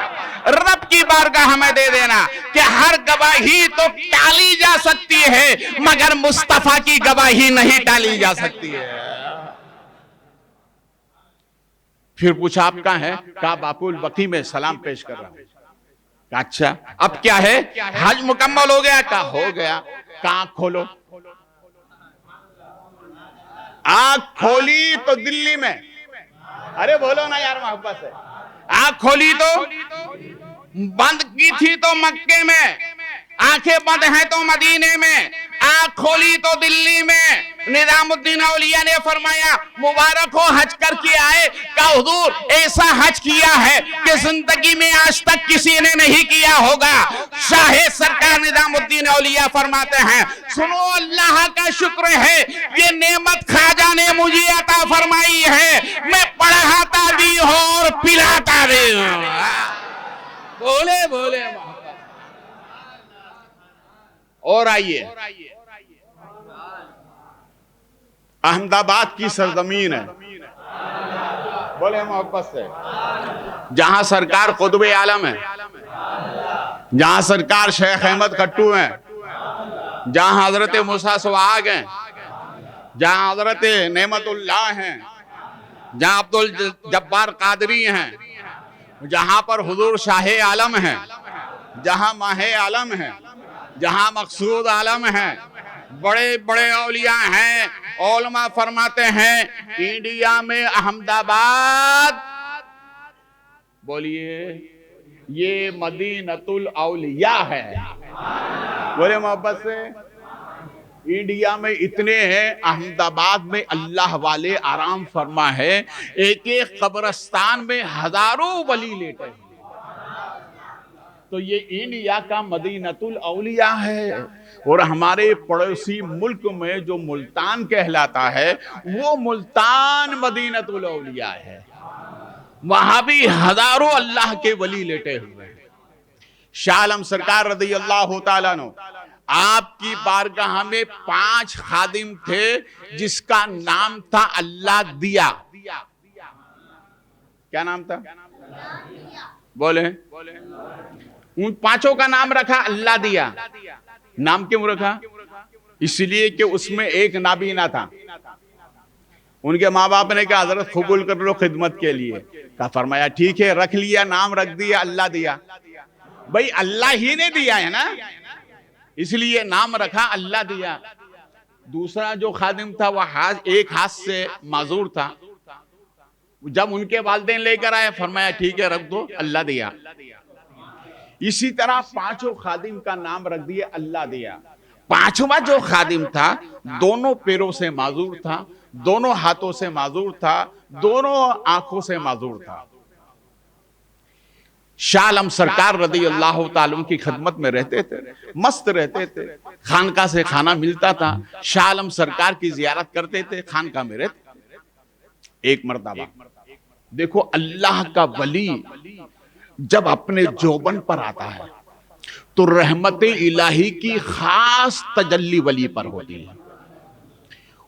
رب کی بارگاہ میں دے دینا کہ ہر گواہی تو ٹالی جا سکتی ہے مگر مصطفیٰ کی گواہی نہیں ٹالی جا سکتی ہے. پھر پوچھا آپ کہاں ہے؟ کہا باپو البقیع میں سلام پیش کر رہا ہوں. کہا اچھا اب کیا ہے؟ حج مکمل ہو گیا؟ کہا ہو گیا. کہا آنکھ کھولو. آنکھ کھولی تو دلی میں. ارے بولو نا یار محبت سے. آنکھ کھولی تو بند کی تھی تو مکے میں، آنکھیں بند ہیں تو مدینے میں، آنکھ کھولی تو دلی میں. نظام الدین اولیاء نے فرمایا مبارک ہو حج کر کے آئے. کہا حضور ایسا حج کیا ہے کہ زندگی میں آج تک کسی نے نہیں کیا ہوگا. شاہ سرکار نظام الدین اولیاء فرماتے ہیں سنو اللہ کا شکر ہے یہ نعمت خواجہ نے مجھے عطا فرمائی ہے، میں پڑھاتا بھی ہوں اور پلاتا بھی ہوں. بولے اور آئیے احمد آباد کی سرزمین ہے. بولے محبت سے، جہاں سرکار قطب عالم ہے، جہاں سرکار شیخ احمد کٹو ہیں، جہاں حضرت موسیٰ سواگ ہیں، جہاں حضرت نعمت اللہ ہیں، جہاں عبدالجبار قادری ہیں، جہاں پر حضور شاہ عالم ہیں، جہاں ماہ عالم ہیں، جہاں مقصود عالم ہیں، بڑے بڑے اولیاء ہیں. علماء فرماتے ہیں انڈیا میں احمد آباد بولیے یہ مدینۃ الاولیاء ہے. بولے محبت سے، انڈیا میں اتنے ہیں، احمد آباد میں اللہ والے آرام فرما ہے، ایک ایک قبرستان میں ہزاروں ولی لیٹے ہیں. تو یہ انڈیا کا مدینۃ الاولیاء ہے. اور ہمارے پڑوسی ملک میں جو ملتان کہلاتا ہے وہ ملتان مدینۃ الاولیاء ہے. وہاں بھی ہزاروں اللہ کے ولی لیٹے ہوئے ہیں. شاہ عالم سرکار رضی اللہ تعالیٰ عنہ آپ کی بارگاہ میں 5 خادم تھے جس کا نام تھا اللہ دیا. کیا نام تھا؟ بولے. ان 5 کا نام رکھا اللہ دیا. نام کیوں رکھا؟ اس لیے کہ اس میں ایک نابینا تھا. ان کے ماں باپ نے کہا حضرت قبول کر لو خدمت کے لیے. کہا فرمایا ٹھیک ہے، رکھ لیا، نام رکھ دیا اللہ دیا. بھئی اللہ ہی نے دیا ہے نا، اس لیے نام رکھا اللہ دیا. دوسرا جو خادم تھا وہ ایک ہاتھ سے معذور تھا. جب ان کے والدین لے کر آئے فرمایا ٹھیک ہے رکھ دو اللہ دیا. اسی طرح 5 خادم کا نام رکھ دیا اللہ دیا. 5واں جو خادم تھا دونوں پیروں سے معذور تھا، دونوں ہاتھوں سے معذور تھا، دونوں آنکھوں سے معذور تھا. شاہ عالم سرکار رضی اللہ تعالیٰ کی خدمت میں رہتے تھے، مست رہتے تھے، خانقاہ سے کھانا ملتا تھا. شاہ عالم سرکار کی زیارت کرتے تھے، خانقاہ میں رہتے. ایک مرتبہ دیکھو اللہ کا ولی جب اپنے جوبن پر آتا ہے تو رحمت الہی کی خاص تجلی ولی پر ہوتی ہے.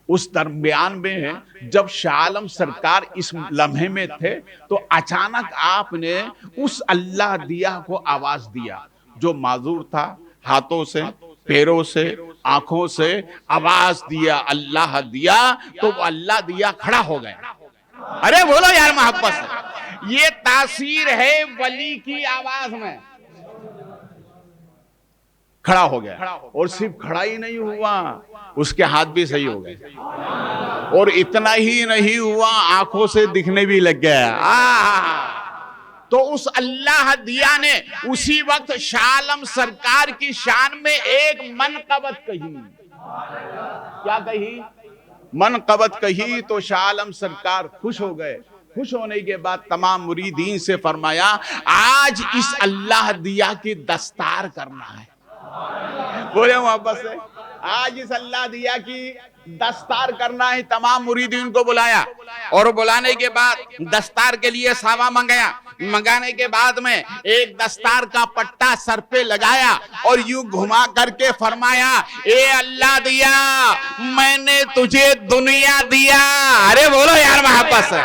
اس درمیان میں جب شاہ عالم سرکار اس لمحے میں تھے تو اچانک آپ نے اس اللہ دیا کو آواز دیا جو معذور تھا، ہاتھوں سے، پیروں سے، آنکھوں سے آواز دیا اللہ دیا، تو وہ اللہ دیا کھڑا ہو گیا. ارے بولو یار محبت سے، یہ تاثیر ہے ولی کی آواز میں. کھڑا ہو گیا، اور صرف کھڑا ہی نہیں ہوا، اس کے ہاتھ بھی صحیح ہو گئے، اور اتنا ہی نہیں ہوا، آنکھوں سے دکھنے بھی لگ گیا. تو اس اللہ دیا نے اسی وقت شاہ عالم سرکار کی شان میں ایک منقبت کہی. کیا کہی؟ منقبت کہی. تو شاہ عالم سرکار خوش ہو گئے. خوش ہونے کے بعد تمام مریدین سے فرمایا آج اس اللہ دیا کی دستار کرنا ہے. بولے محبت سے، آج اس اللہ دیا کی دستار کرنا ہے. تمام مریدین کو بلایا، اور بلانے کے بعد دستار کے لیے ساوا منگایا. منگانے کے بعد میں ایک دستار کا پٹا سر پہ لگایا اور یوں گھما کر کے فرمایا اے اللہ دیا میں نے تجھے دنیا دیا. ارے بولو یار محبت سے،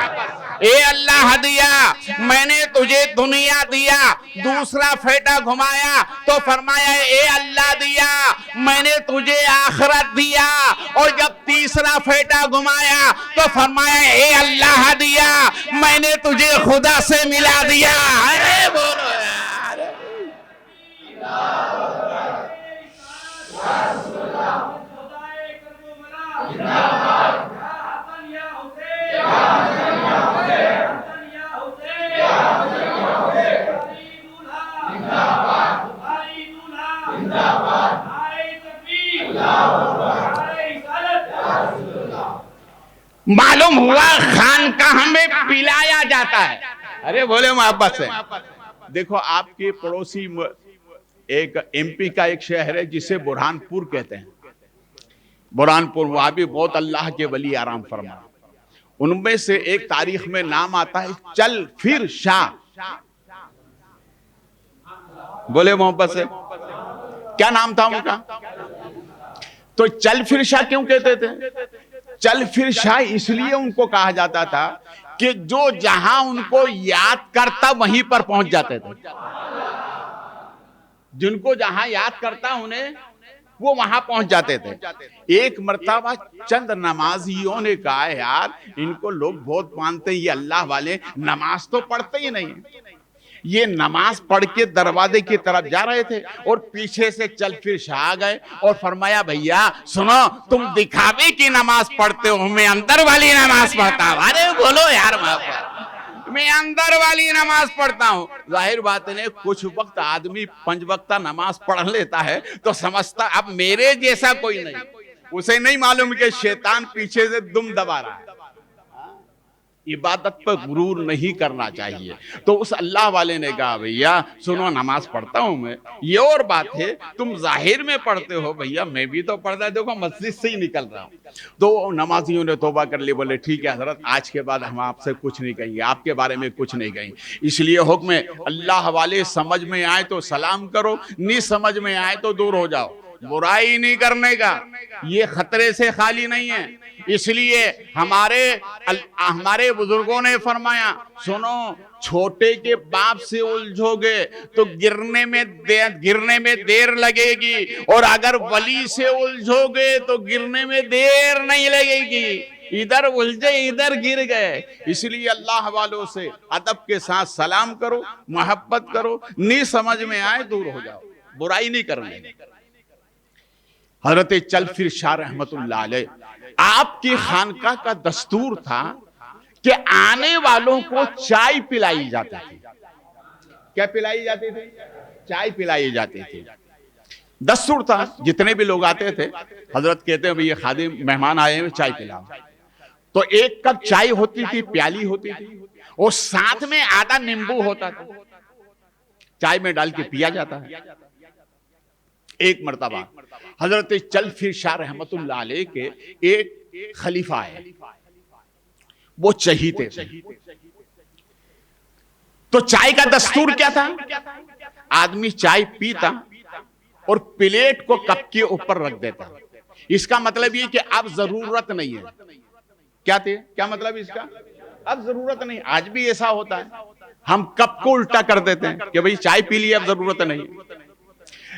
اے اللہ دیا میں نے تجھے دنیا دیا. دوسرا پھیٹا گھمایا تو فرمایا اے اللہ دیا میں نے تجھے آخرت دیا. اور جب تیسرا پھیٹا گھمایا تو فرمایا اے اللہ دیا میں نے تجھے خدا سے ملا دیا. ارے بولو یار. معلوم ہوا خانقاہ میں پلایا جاتا ہے. ارے بولے محبت سے. دیکھو آپ کے پڑوسی ایک ایم پی کا ایک شہر ہے جسے برہان پور کہتے ہیں. برہان پور وہاں بھی بہت اللہ کے ولی آرام فرما. ان میں سے ایک تاریخ میں نام آتا ہے چل پھر شاہ. بولے محبت سے، کیا نام تھا ان کا؟ تو چل پھر شاہ کیوں کہتے تھے؟ چل پھر شاہ اس لیے ان کو کہا جاتا تھا کہ جو جہاں ان کو یاد کرتا وہیں پر پہنچ جاتے تھے. جن کو جہاں یاد کرتا انہیں وہ وہاں پہنچ جاتے تھے. ایک مرتبہ چند نمازیوں نے کہا یار ان کو لوگ بہت مانتے ہیں، یہ اللہ والے نماز تو پڑھتے ہی نہیں. یہ نماز پڑھ کے دروازے کی طرف جا رہے تھے اور پیچھے سے چل پھر شاہ آ گئے اور فرمایا بھیا سنو تم دکھاوے کی نماز پڑھتے ہو، میں اندر والی نماز پڑھتا ہوں. ارے بولو یار میں اندر والی نماز پڑھتا ہوں. ظاہر بات ہے کچھ وقت آدمی 5 وقتہ نماز پڑھ لیتا ہے تو سمجھتا اب میرے جیسا کوئی نہیں. اسے نہیں معلوم کہ شیطان پیچھے سے دم دبا رہا ہے. عبادت پر غرور نہیں کرنا چاہیے. تو اس اللہ والے نے کہا بھیا سنو نماز پڑھتا ہوں میں، یہ اور بات ہے تم ظاہر میں پڑھتے ہو، بھیا میں بھی تو پڑھتا ہے، دیکھو مسجد سے ہی نکل رہا ہوں. تو نمازیوں نے توبہ کر لی، بولے ٹھیک ہے حضرت آج کے بعد ہم آپ سے کچھ نہیں کہیں گے، آپ کے بارے میں کچھ نہیں کہیں. اس لیے حکم ہے اللہ والے سمجھ میں آئے تو سلام کرو، نہیں سمجھ میں آئے تو دور ہو جاؤ. برائی نہیں کرنے کا یہ خطرے سے خالی نہیں ہے. اس لیے ہمارے بزرگوں نے فرمایا سنو چھوٹے کے باپ سے الجھو گے تو گرنے میں دیر لگے گی، اور اگر ولی سے الجھو گے تو گرنے میں دیر نہیں لگے گی. ادھر الجھے ادھر گر گئے. اس لیے اللہ والوں سے ادب کے ساتھ سلام کرو، محبت کرو، نہیں سمجھ میں آئے دور ہو جاؤ، برائی نہیں کرنے. حضرت چل پھر شاہ رحمت اللہ علیہ آپ کی خانقاہ کا دستور تھا کہ آنے والوں کو چائے پلائی جاتی تھی. کیا پلائی جاتی تھی؟ چائے پلائی جاتی تھی. دستور تھا جتنے بھی لوگ آتے تھے حضرت کہتے ہیں یہ خادم مہمان آئے ہیں چائے پلاؤ. تو ایک کپ چائے ہوتی تھی، پیالی ہوتی تھی، اور ساتھ میں آدھا نیمبو ہوتا تھا، چائے میں ڈال کے پیا جاتا ہے. ایک مرتبہ حضرت چل پھر شاہ رحمت اللہ علیہ کے ایک خلیفہ ہے، وہ چہیتے تھے. تو چائے کا دستور کیا تھا؟ آدمی چائے پیتا اور پلیٹ کو کپ کے اوپر رکھ دیتا. اس کا مطلب یہ کہ اب ضرورت نہیں ہے. کیا مطلب اس کا؟ اب ضرورت نہیں. آج بھی ایسا ہوتا ہے, ہم کپ کو الٹا کر دیتے ہیں کہ بھئی چائے پی لی, اب ضرورت نہیں.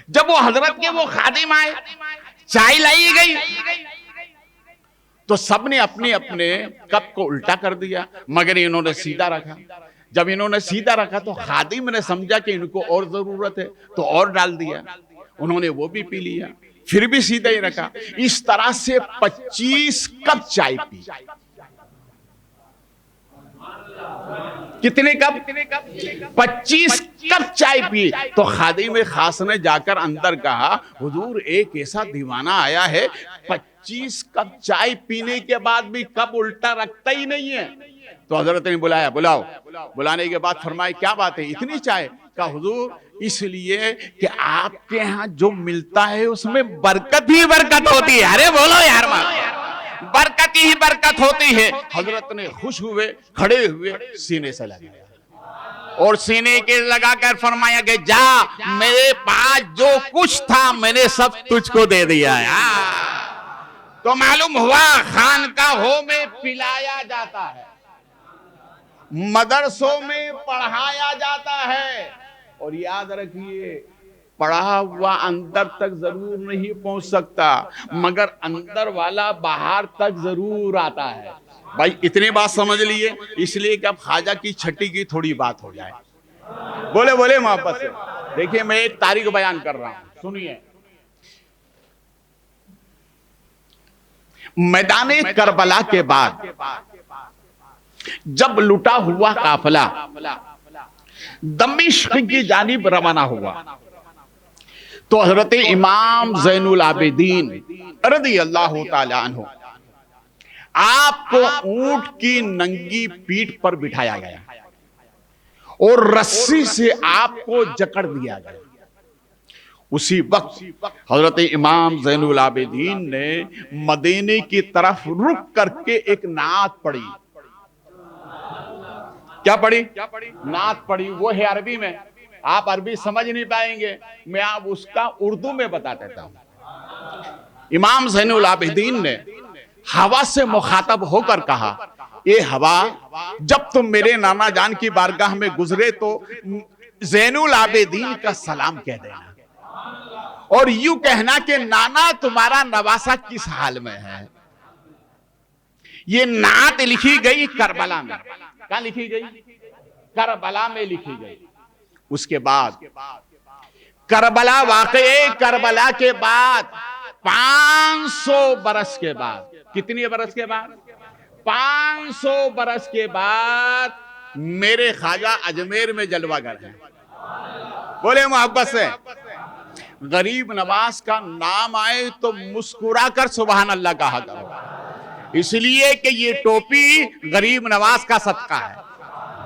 جب وہ حضرت کے وہ خادم آئے, چائے لائی گئی, تو سب نے اپنے اپنے کپ کو الٹا کر دیا, مگر انہوں نے سیدھا رکھا. جب انہوں نے سیدھا رکھا تو خادم نے سمجھا کہ ان کو اور ضرورت ہے تو اور ڈال دیا. انہوں نے وہ بھی پی لیا, پھر بھی سیدھا ہی رکھا. اس طرح سے 25 کپ چائے پی. کتنے کپ؟ 25 کپ چائے پی. تو خادم خاص نے جا کر اندر کہا, حضور ایک ایسا دیوانہ آیا ہے 25 کپ چائے پینے کے بعد بھی کپ الٹا رکھتا ہی نہیں ہے. تو حضرت نے بلایا, بلاؤ. بلانے کے بعد فرمائے کیا بات ہے, اتنی چائے؟ کہا حضور اس لیے کہ آپ کے ہاں جو ملتا ہے اس میں برکت ہی برکت ہوتی ہے. ارے بولو یار, برکت ہی برکت ہوتی ہے. حضرت نے خوش ہوئے, کھڑے ہوئے, سینے سے لگایا اور سینے کے لگا کر فرمایا کہ جا, میرے پاس جو کچھ تھا میں نے سب تجھ کو دے دیا ہے. تو معلوم ہوا خانقاہوں میں پلایا جاتا ہے, مدرسوں میں پڑھایا جاتا ہے. اور یاد رکھیے, پڑھا ہوا اندر تک ضرور نہیں پہنچ سکتا, مگر اندر والا باہر تک ضرور آتا ہے. بھائی اتنی بات سمجھ لیے, اس لیے کہ اب خواجہ کی چھٹی کی تھوڑی بات ہو جائے. بولے محبت سے. دیکھیے میں ایک تاریخ بیان کر رہا ہوں, سنیے. میدان کربلا کے بعد جب لٹا ہوا قافلہ دمشق کی جانب روانہ ہوا, تو حضرت امام زین العابدین رضی اللہ تعالی عنہ آپ کو اونٹ کی ننگی پیٹھ پر بٹھایا گیا اور رسی سے آپ کو جکڑ دیا گیا. اسی وقت حضرت امام زین العابدین نے مدینے کی طرف رک کر کے ایک نعت پڑھی. کیا پڑھی؟ نعت پڑھی. وہ ہے عربی میں, آپ عربی سمجھ نہیں پائیں گے, میں آپ اس کا اردو میں بتا دیتا ہوں. امام زین العابدین نے ہوا سے مخاطب ہو کر کہا, اے ہوا, جب تم میرے نانا جان کی بارگاہ میں گزرے تو زین العابدین کا سلام کہہ دینا, اور یوں کہنا کہ نانا تمہارا نواسا کس حال میں ہے. یہ نعت لکھی گئی کربلا میں. کہاں لکھی گئی؟ کربلا میں لکھی گئی. اس کے بعد کربلا واقعے کربلا کے بعد 500 برس کے بعد, کتنی برس کے بعد؟ 500 برس کے بعد میرے خواجہ اجمیر میں جلوہ گر ہیں. بولے محبت سے. غریب نواز کا نام آئے تو مسکرا کر سبحان اللہ کہا کرو, اس لیے کہ یہ ٹوپی غریب نواز کا صدقہ ہے,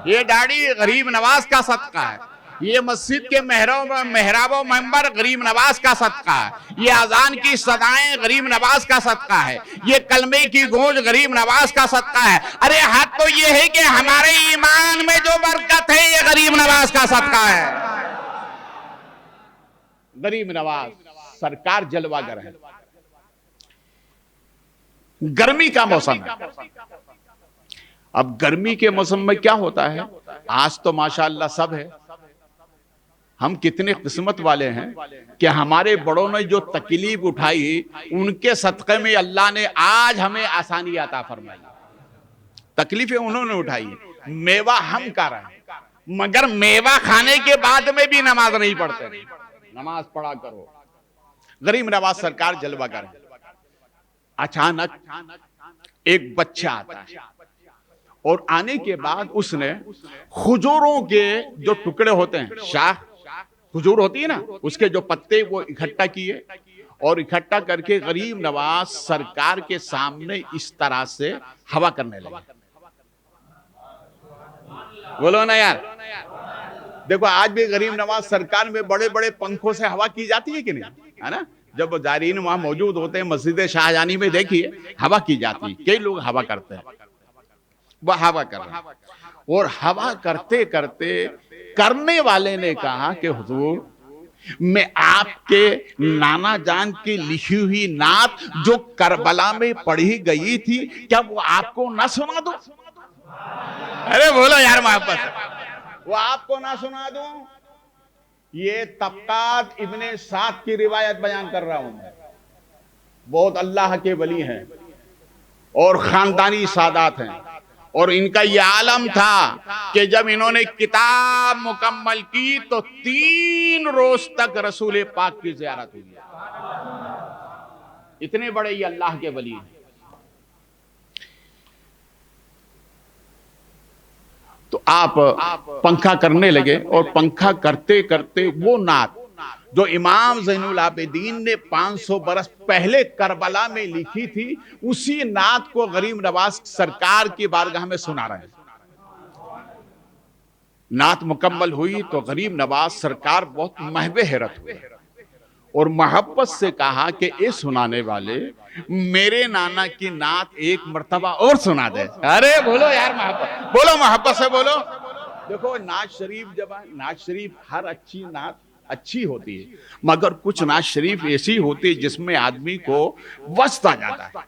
یہ داڑھی غریب نواز کا صدقہ ہے, یہ مسجد کے محراب و منبر غریب نواز کا صدقہ ہے, یہ اذان کی صدائیں غریب نواز کا صدقہ ہے, یہ کلمے کی گونج غریب نواز کا صدقہ ہے. ارے حق تو یہ ہے کہ ہمارے ایمان میں جو برکت ہے یہ غریب نواز کا صدقہ ہے. غریب نواز سرکار جلوہ گر ہے. گرمی کا موسم ہے. اب گرمی کے موسم میں کیا ہوتا ہے, آج تو ماشاءاللہ سب ہے, ہم کتنے قسمت والے ہیں کہ ہمارے بڑوں نے جو تکلیف اٹھائی ان کے صدقے میں اللہ نے آج ہمیں آسانی عطا فرمائی. تکلیفیں انہوں نے اٹھائی, میوہ ہم کھا رہے ہیں, مگر میوہ کھانے کے بعد میں بھی نماز نہیں پڑھتے. نماز پڑھا کرو. غریب نواز سرکار جلوہ گر ہے. اچانک ایک بچہ آتا ہے اور آنے کے بعد اس نے کھجوروں کے جو ٹکڑے ہوتے ہیں, شاخ کھجور ہوتی ہے نا, اس کے جو پتے وہ اکٹھا کیے اور اکٹھا کر کے غریب نواز سرکار کے سامنے اس طرح سے ہوا کرنے لگے. بولو نا یار. دیکھو آج بھی غریب نواز سرکار میں بڑے بڑے پنکھوں سے ہوا کی جاتی ہے کہ نہیں, ہے نا. جب زائرین وہاں موجود ہوتے ہیں مسجد شاہجہانی میں دیکھیے ہوا کی جاتی ہے, کئی لوگ ہوا کرتے ہیں, وہ ہوا کر رہے ہیں. اور ہوا کرتے کرتے کرنے والے نے کہا کہ حضور میں آپ کے نانا جان کی لکھی ہوئی نعت جو کربلا میں پڑھی گئی تھی کیا وہ آپ کو نہ سنا دوں؟ ارے بولو یار محبت سے، وہ آپ کو نہ سنا دوں؟ یہ طبقات ابن سعد کی روایت بیان کر رہا ہوں میں، بہت اللہ کے ولی ہیں اور خاندانی سادات ہیں، اور ان کا یہ عالم تھا کہ جب انہوں نے کتاب مکمل کی تو 3 روز تک رسول پاک کی زیارت ہوئی، اتنے بڑے یہ اللہ کے ولی ہیں۔ تو آپ پنکھا کرنے لگے، اور پنکھا کرتے کرتے وہ نعت جو امام زین العابدین نے 500 برس پہلے کربلا میں لکھی تھی، اسی نعت کو غریب نواز سرکار کی بارگاہ میں سنا رہے ہیں۔ نعت مکمل ہوئی تو غریب نواز سرکار بہت محو حیرت ہوئے اور محبت سے کہا کہ اے سنانے والے، میرے نانا کی نعت ایک مرتبہ اور سنا دے۔ ارے بولو یار محبت، بولو محبت سے بولو۔ دیکھو نعت شریف جب ہے، نعت شریف ہر اچھی نعت اچھی ہوتی ہے، مگر کچھ نعت شریف ایسی ہوتی ہے جس میں آدمی کو وسط آ جاتا ہے،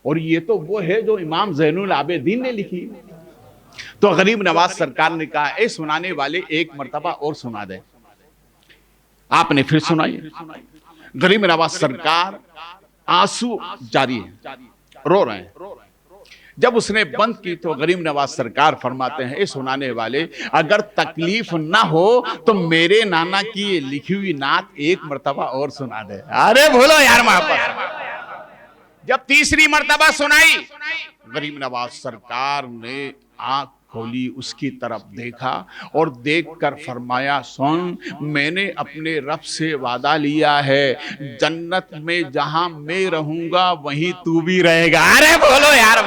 اور یہ تو وہ ہے جو امام زین العابدین نے لکھی۔ تو غریب نواز سرکار نے کہا اے سنانے والے ایک مرتبہ اور سنا دے۔ آپ نے پھر سنائی، غریب نواز سرکار آنسو جاری ہیں، رو رہے ہیں۔ جب اس نے بند کی تو غریب نواز سرکار فرماتے ہیں اے سنانے والے، اگر تکلیف نہ ہو تو میرے نانا کی یہ لکھی ہوئی نعت ایک مرتبہ اور سنا دے۔ ارے بولو یار محبت۔ جب تیسری مرتبہ سنائی، غریب نواز سرکار نے آنکھ کھولی، اس کی طرف دیکھا اور دیکھ کر فرمایا سن، میں نے اپنے رب سے وعدہ لیا ہے جنت میں جہاں میں رہوں گا وہیں تو بھی رہے گا۔ ارے بولو یار،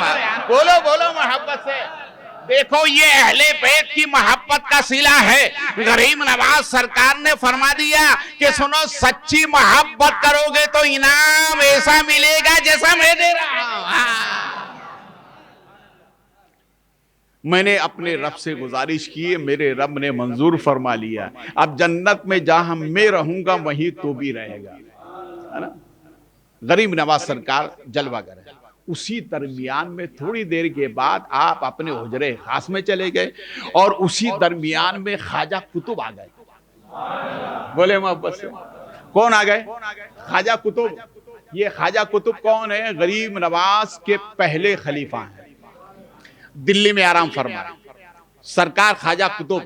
بولو بولو محبت سے۔ دیکھو یہ اہل بیت کی محبت کا صلہ ہے۔ غریب نواز سرکار نے فرما دیا کہ سنو، سچی محبت کرو گے تو انعام ایسا ملے گا جیسا میں دے رہا ہوں۔ میں نے اپنے رب سے گزارش کی، میرے رب نے منظور فرما لیا، اب جنت میں جہاں میں رہوں گا وہیں تو بھی رہے گا۔ غریب نواز سرکار جلوہ گر ہے۔ اسی درمیان میں تھوڑی دیر کے بعد آپ اپنے حجرے خاص میں چلے گئے، اور اسی درمیان میں خواجہ قطب آ گئے۔ بولے محبت سے، کون آ گئے؟ خواجہ قطب۔ یہ خواجہ قطب کون ہے؟ غریب نواز کے پہلے خلیفہ ہیں، دلی میں آرام فرمائے سرکار خواجہ قطب۔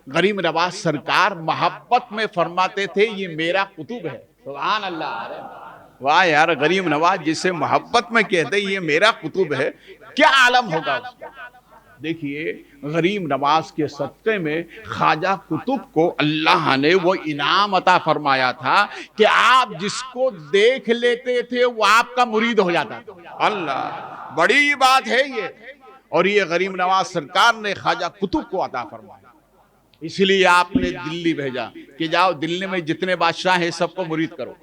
غریب نواز سرکار محبت میں فرماتے تھے یہ میرا قطب ہے۔ سبحان اللہ، واہ یار، غریب نواز جسے محبت میں کہتے یہ میرا قطب ہے، کیا عالم ہوگا اس کا۔ دیکھیے غریب نواز کے صدقے میں خواجہ قطب کو اللہ نے وہ انعام عطا فرمایا تھا کہ آپ جس کو دیکھ لیتے تھے وہ آپ کا مرید ہو جاتا تھا۔ اللہ، بڑی بات ہے یہ، اور یہ غریب نواز سرکار نے خواجہ قطب کو عطا فرمایا۔ اس لیے آپ نے دلی بھیجا کہ جاؤ دلی میں جتنے بادشاہ ہیں سب کو مرید کرو،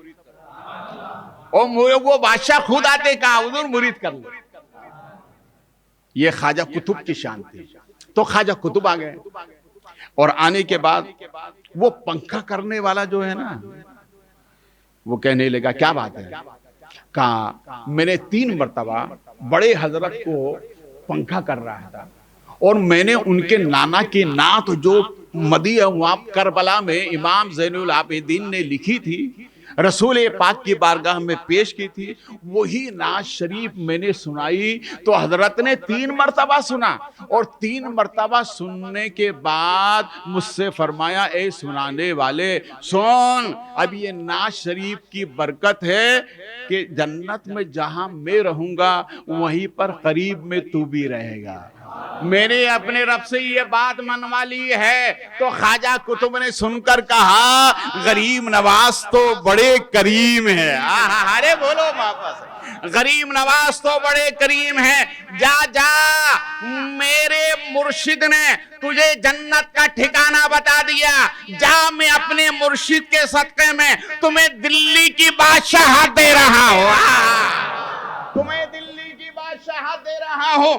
اور وہ بادشاہ خود آتے کہا حضور مرید کر لو۔ یہ خواجہ قطب کی شان تھی۔ تو خواجہ قطب آ گئے، اور آنے کے بعد وہ پنکھا کرنے والا جو ہے نا، وہ کہنے لگا کیا بات ہے؟ کہا میں نے 3 مرتبہ بڑے حضرت کو پنکھا کر رہا تھا، اور میں نے ان کے نانا کی نعت جو مدیح وہاں کربلا میں امام زین العابدین نے لکھی تھی، رسول پاک کی بارگاہ میں پیش کی تھی، وہی نعت شریف میں نے سنائی تو حضرت نے 3 مرتبہ سنا، اور 3 مرتبہ سننے کے بعد مجھ سے فرمایا اے سنانے والے سن، اب یہ نعت شریف کی برکت ہے کہ جنت میں جہاں میں رہوں گا وہیں پر قریب میں تو بھی رہے گا۔ میں نے اپنے رب سے یہ بات منوا لی ہے۔ تو خواجہ قطب نے سن کر کہا غریب نواز تو بڑے کریم ہے۔ ارے بولو واپس، غریب نواز تو بڑے کریم ہے، جا جا، میرے مرشد نے تجھے جنت کا ٹھکانہ بتا دیا، جا میں اپنے مرشد کے صدقے میں تمہیں دلی کی بادشاہت دے رہا ہوں، تمہیں دلی کی بادشاہت دے رہا ہوں۔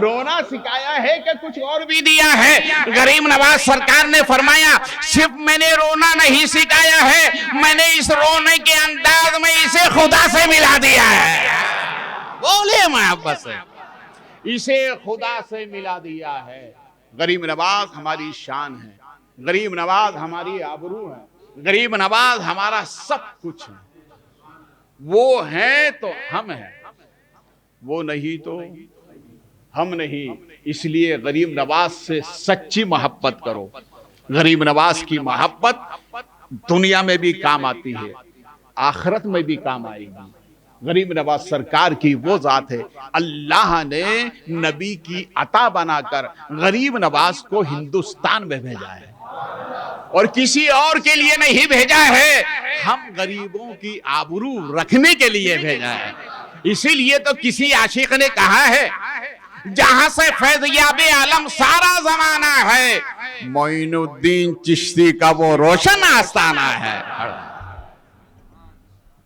رونا سکھایا ہے کہ کچھ اور بھی دیا ہے؟ غریب نواز سرکار نے فرمایا صرف میں نے رونا نہیں سکھایا ہے، میں نے اس رونے کے انداز میں اسے خدا سے ملا دیا ہے۔ بولے محبت سے، اسے خدا سے ملا دیا ہے۔ غریب نواز ہماری شان ہے، غریب نواز ہماری آبرو ہے، غریب نواز ہمارا سب کچھ ہے۔ وہ ہیں تو ہم ہیں، وہ نہیں تو ہم نہیں۔ اس لیے غریب نواز سے سچی محبت کرو۔ غریب نواز کی محبت دنیا میں بھی کام آتی ہے، آخرت میں بھی کام آئے گی۔ غریب نواز سرکار کی وہ ذات ہے، اللہ نے نبی کی عطا بنا کر غریب نواز کو ہندوستان میں بھیجا ہے اور کسی اور کے لیے نہیں بھیجا ہے، ہم غریبوں کی آبرو رکھنے کے لیے بھیجا ہے۔ اسی لیے تو کسی عاشق نے کہا ہے جہاں سے فیض یاب عالم سارا زمانہ ہے، معین الدین چشتی کا وہ روشن آستانہ ہے۔